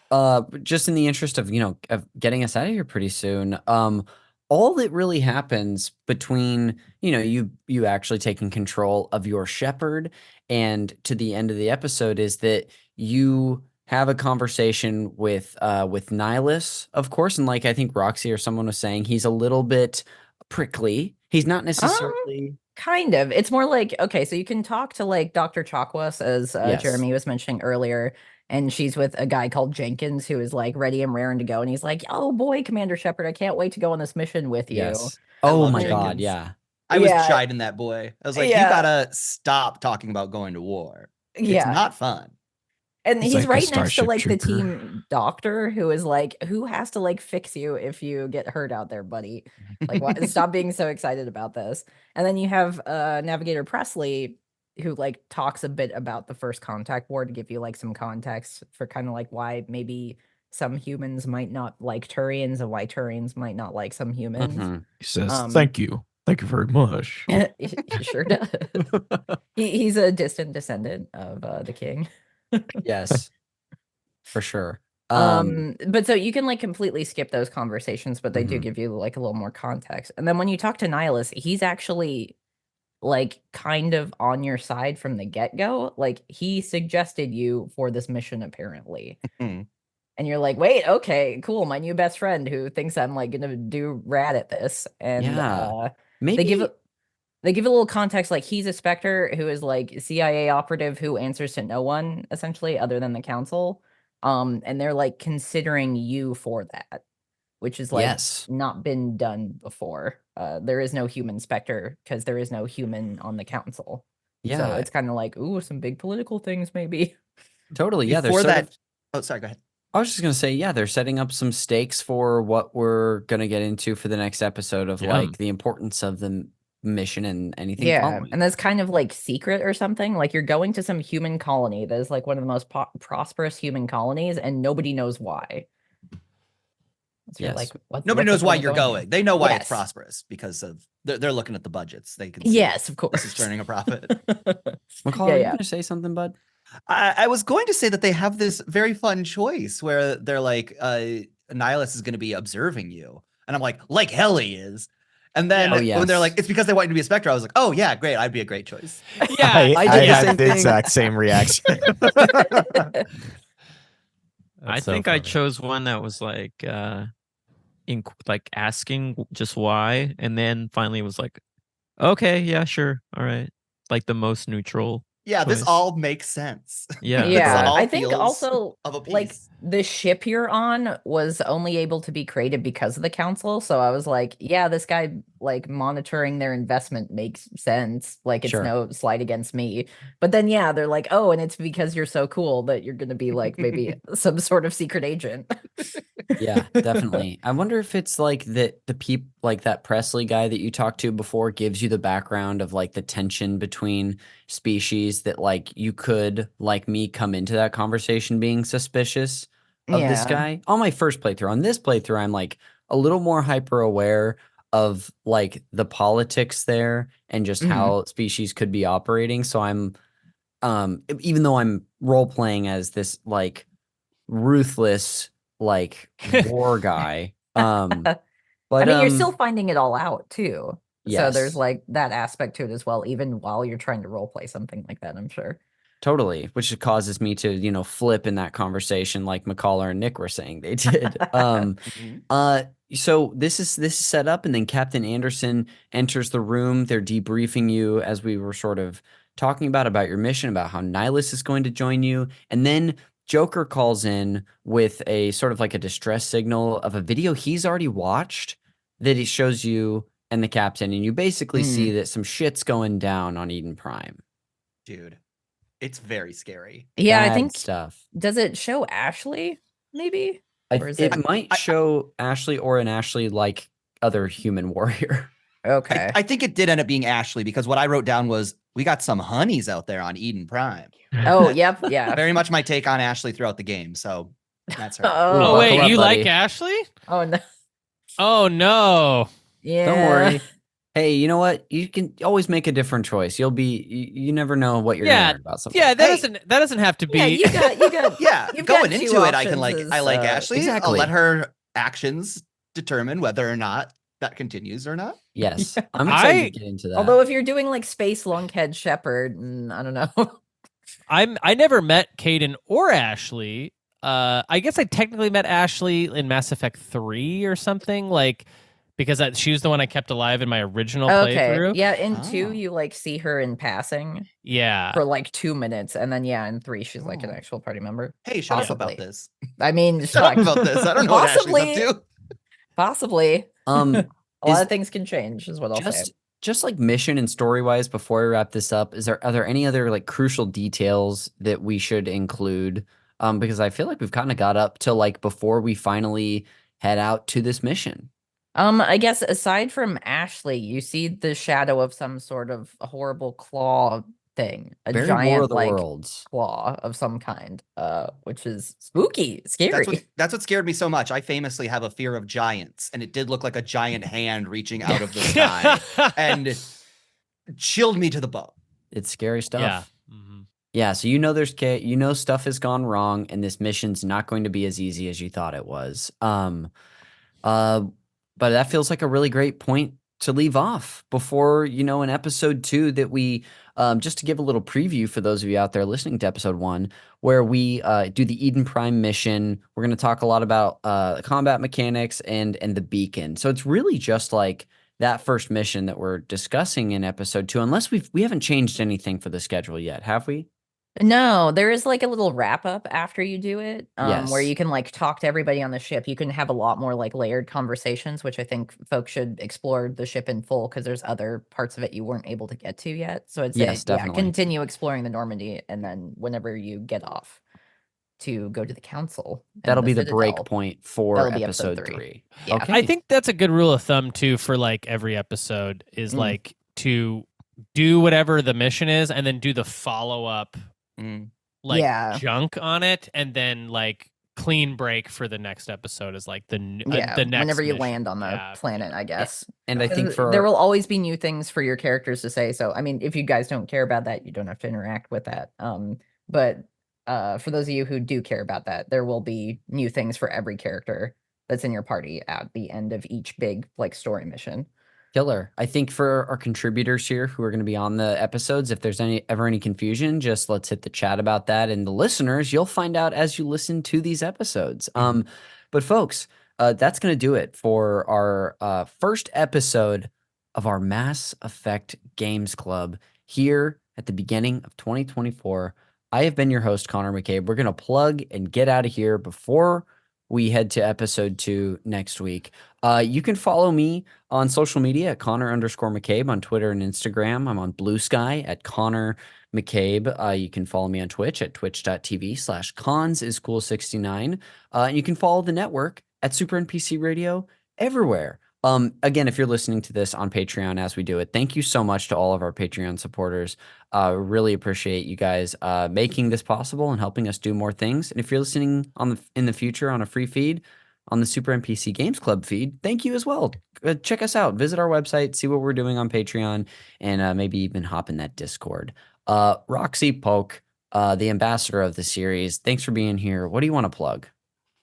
just in the interest of of getting us out of here pretty soon, all that really happens between you actually taking control of your shepherd and to the end of the episode is that you have a conversation with Nihilus, of course, and like I think Roxy or someone was saying, he's a little bit prickly. He's not necessarily. Kind of. It's more like, okay, so you can talk to like Dr. Chakwas, as Yes. Jeremy was mentioning earlier, and she's with a guy called Jenkins who is like ready and raring to go. And he's like, oh boy, Commander Shepard, I can't wait to go on this mission with you. Yes. I Oh love my God, Jenkins. yeah. I was Yeah. chiding that boy. I was like, Yeah. you gotta stop talking about going to war. It's Yeah. not fun. And He's he's like a right next to Starship like the Trooper. team doctor who is like, who has to like fix you if you get hurt out there, buddy? Like, what? Stop being so excited about this. And then you have Navigator Presley who like talks a bit about the First Contact War to give you like some context for kind of like why maybe some humans might not like Turians and why Turians might not like some humans. Mhm. He says, Um, "Thank you very much." He sure does. He's a distant descendant of the king. Yes, for sure. But so you can like completely skip those conversations, but they do Mhm. give you like a little more context. And then when you talk to Nihilus, he's actually like kind of on your side from the get-go. Like he suggested you for this mission apparently. Mhm. And you're like, wait, okay, cool. My new best friend who thinks I'm like gonna do rad at this. And Yeah. Maybe they give a little context, like he's a Spectre who is like CIA operative who answers to no one essentially other than the council. And they're like considering you for that, which is like Yes. not been done before. There is no human Spectre because there is no human on the council. So Yeah, it's kind of like, ooh, some big political things maybe. totally. Yeah, they're Before sort that, of- oh, sorry, go ahead. I was just gonna say, yeah, they're setting up some stakes for what we're gonna get into for the next episode of Yeah. like the importance of mission and anything Yeah, following. and that's kind of like secret or something. Like you're going to some human colony that is like one of the most prosperous human colonies, and nobody knows why. So you're Yes. like, Nobody what's knows the why point of you're here? going. They know why Yes. it's prosperous because of they're looking at the budgets. They can see Yes, of this is course. turning a profit. McCall, Yeah, are you yeah. going to say something, bud? I was going to say that they have this very fun choice where they're like, Nihilus is going to be observing you. And I'm like hell he is. And then Oh, when they're yes. like, it's because they want you to be a Spectre, I was like, oh yeah, great. I'd be a great choice. Yeah, I did the had same the thing. exact same reaction. I think I chose one that was like asking just why, and then finally was like, okay, yeah, sure, all right, like the most neutral. Yeah, this choice. all makes sense. Yeah, This Yeah, all I think feels also of a piece. like the ship you're on was only able to be created because of the council. So I was like, yeah, this guy like monitoring their investment makes sense. Like it's Sure. no slight against me. But then yeah, they're like, oh, and it's because you're so cool that you're gonna be like maybe some sort of secret agent. Yeah, definitely. I wonder if it's like the like that Presley guy that you talked to before gives you the background of like the tension between species that like you could, like me, come into that conversation being suspicious of this Yeah. guy. On my first playthrough, on this playthrough, I'm like a little more hyper aware of like the politics there and just how species could be operating. So I'm even though I'm role playing as this like ruthless like war guy. But I mean, you're still finding it all out too. So there's yes. like that aspect to it as well, even while you're trying to role play something like that, I'm sure. Totally, which causes me to, flip in that conversation like McCall and Nick were saying they did. So this is set up, and then Captain Anderson enters the room. They're debriefing you as we were sort of talking about your mission, about how Nihilus is going to join you, and then Joker calls in with a sort of like a distress signal of a video he's already watched that he shows you and the captain, and you basically see that some shit's going down on Eden Prime. Dude, it's very scary. Yeah, I Bad think stuff. does it show Ashley maybe? Or is It might show Ashley or an Ashley like other human warrior. Okay. I think it did end up being Ashley because what I wrote down was we got some honeys out there on Eden Prime. Oh, yep, yeah. Very much my take on Ashley throughout the game. So that's her. Oh, Ooh, wait, buckle up, you like buddy. Ashley? Oh no. Oh no. Yeah. Don't worry. Hey, you know what? You can always make a different choice. You never know what you're gonna Yeah, learn about something. Yeah, that Hey. doesn't have to be. Yeah, you got Yeah, You've going got two into it, I can options, I like is, Ashley. I'll exactly. let her actions determine whether or not that continues or not. Yes, I'm excited to get into that. Although if you're doing like Space Lunkhead Shepherd, I don't know. I never met Caden or Ashley. I guess I technically met Ashley in Mass Effect 3 or something, like because she was the one I kept alive in my original playthrough. Yeah, in 2 Oh. you like see her in passing Yeah. for like 2 minutes, and then yeah, in 3 she's like an actual party member. Hey, shut up about Possibly. this. I mean, Shut up about this. I don't know what Possibly. Ashley's up to. Possibly. A lot Is- of things can change, is what I'll say. just like mission and story wise, before we wrap this up, are there any other like crucial details that we should include? Because I feel like we've kind of got up to like before we finally head out to this mission. I guess aside from Ashley, you see the shadow of some sort of horrible claw thing, a Very War giant of the like Worlds. claw of some kind, which is spooky, scary. That's what scared me so much. I famously have a fear of giants, and it did look like a giant hand reaching out of the sky and chilled me to the bone. It's scary stuff. Yeah. Mhm. Yeah, so stuff has gone wrong, and this mission's not going to be as easy as you thought it was. But that feels like a really great point to leave off before, in episode 2 that we, just to give a little preview for those of you out there listening to episode 1, where we do the Eden Prime mission. We're going to talk a lot about combat mechanics and the beacon. So it's really just like that first mission that we're discussing in episode 2, unless we haven't changed anything for the schedule yet, have we? No, there is like a little wrap up after you do it, where Yes. you can like talk to everybody on the ship. You can have a lot more like layered conversations, which I think folks should explore the ship in full because there's other parts of it you weren't able to get to yet. So I'd say, Yes, definitely. continue exploring the Normandy, and then whenever you get off to go to the council, and That'll be the break Citadel. point for That'll be episode episode 3. 3. Yeah. Okay. I think that's a good rule of thumb too for like every episode is like to do whatever the mission is and then do the follow-up junk on it, and then like clean break for the next episode is like the next whenever you mission. land on the planet, I guess. And I think there will always be new things for your characters to say. So I mean, if you guys don't care about that, you don't have to interact with that. But for those of you who do care about that, there will be new things for every character that's in your party at the end of each big like story mission. Killer. I think for our contributors here who are going to be on the episodes, if there's ever any confusion, just let's hit the chat about that. And the listeners, you'll find out as you listen to these episodes. But folks, that's going to do it for our first episode of our Mass Effect Games Club here at the beginning of 2024. I have been your host, Connor McCabe. We're going to plug and get out of here before we head to episode 2 next week. You can follow me on social media at Connor_McCabe on Twitter and Instagram. I'm on Blue Sky at Connor McCabe. You can follow me on Twitch at twitch.tv/consiscool69. And you can follow the network at Super NPC Radio everywhere. Again, if you're listening to this on Patreon as we do it, thank you so much to all of our Patreon supporters. Really appreciate you guys making this possible and helping us do more things. And if you're listening in the future on a free feed on the Super NPC Games Club feed, thank you as well. Check us out. Visit our website, see what we're doing on Patreon, and maybe even hop in that Discord. Roxy Polk, the ambassador of the series, thanks for being here. What do you want to plug?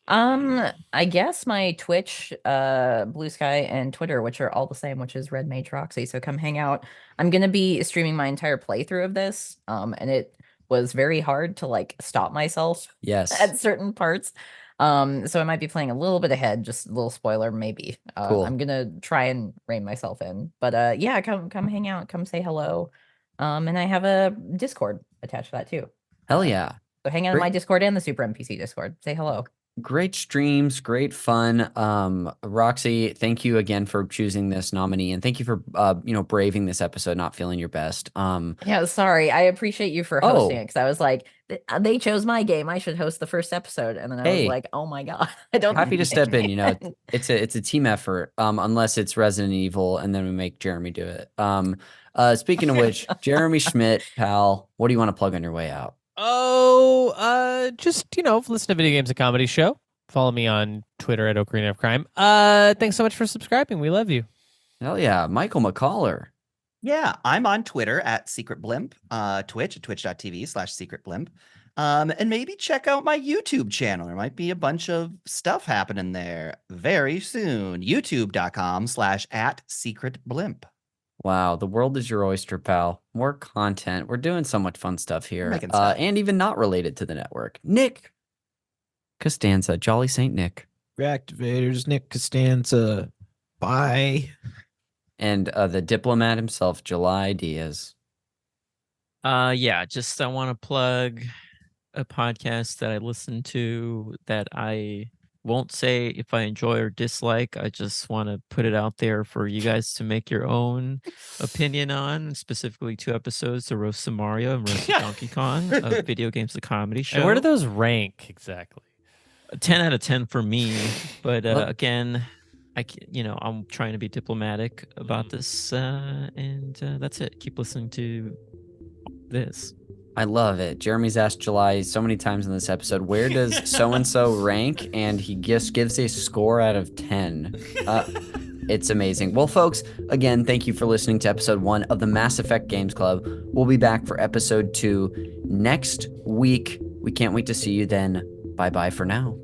I guess my Twitch, Blue Sky, and Twitter, which are all the same, which is Red Mage Roxy. So come hang out. I'm gonna be streaming my entire playthrough of this. And it was very hard to like stop myself at certain parts. So I might be playing a little bit ahead, just a little spoiler, maybe. Cool. I'm gonna try and rein myself in. But yeah, come hang out, come say hello. And I have a Discord attached to that too. Hell yeah. So hang out in my Discord and the Super NPC Discord. Say hello. Great streams, great fun. Roxy, thank you again for choosing this nominee, and thank you for braving this episode, not feeling your best. Yeah, sorry. I appreciate you for hosting it, because I was like, they chose my game. I should host the first episode, and then I was like, oh my god, I don't. Happy to step in. It's a team effort. Unless it's Resident Evil, and then we make Jeremy do it. Speaking of which, Jeremy Schmidt, pal, what do you want to plug on your way out? Just listen to Video Games and Comedy Show. Follow me on Twitter at Ocarina of Crime. Thanks so much for subscribing. We love you. Hell yeah, Michael McCaller. Yeah, I'm on Twitter at Secret Blimp, Twitch at twitch.tv/secretblimp. And maybe check out my YouTube channel. There might be a bunch of stuff happening there very soon. youtube.com/@secretblimp. Wow, the world is your oyster, pal. More content. We're doing so much fun stuff here. And even not related to the network. Nick Costanza, Jolly Saint Nick. Reactivators, Nick Costanza. Bye. And the diplomat himself, July Diaz. I want to plug a podcast that I listen to that I won't say if I enjoy or dislike. I just want to put it out there for you guys to make your own opinion on, specifically 2 episodes, the Roast of Mario and Roast of Donkey Kong of Video Games the Comedy Show. And where do those rank exactly? 10 out of 10 for me. But again, I'm trying to be diplomatic about this, and that's it. Keep listening to this. I love it. Jeremy's asked July so many times in this episode, where does so-and-so rank? And he just gives a score out of 10. It's amazing. Well, folks, again, thank you for listening to episode 1 of the Mass Effect Games Club. We'll be back for episode 2 next week. We can't wait to see you then. Bye-bye for now.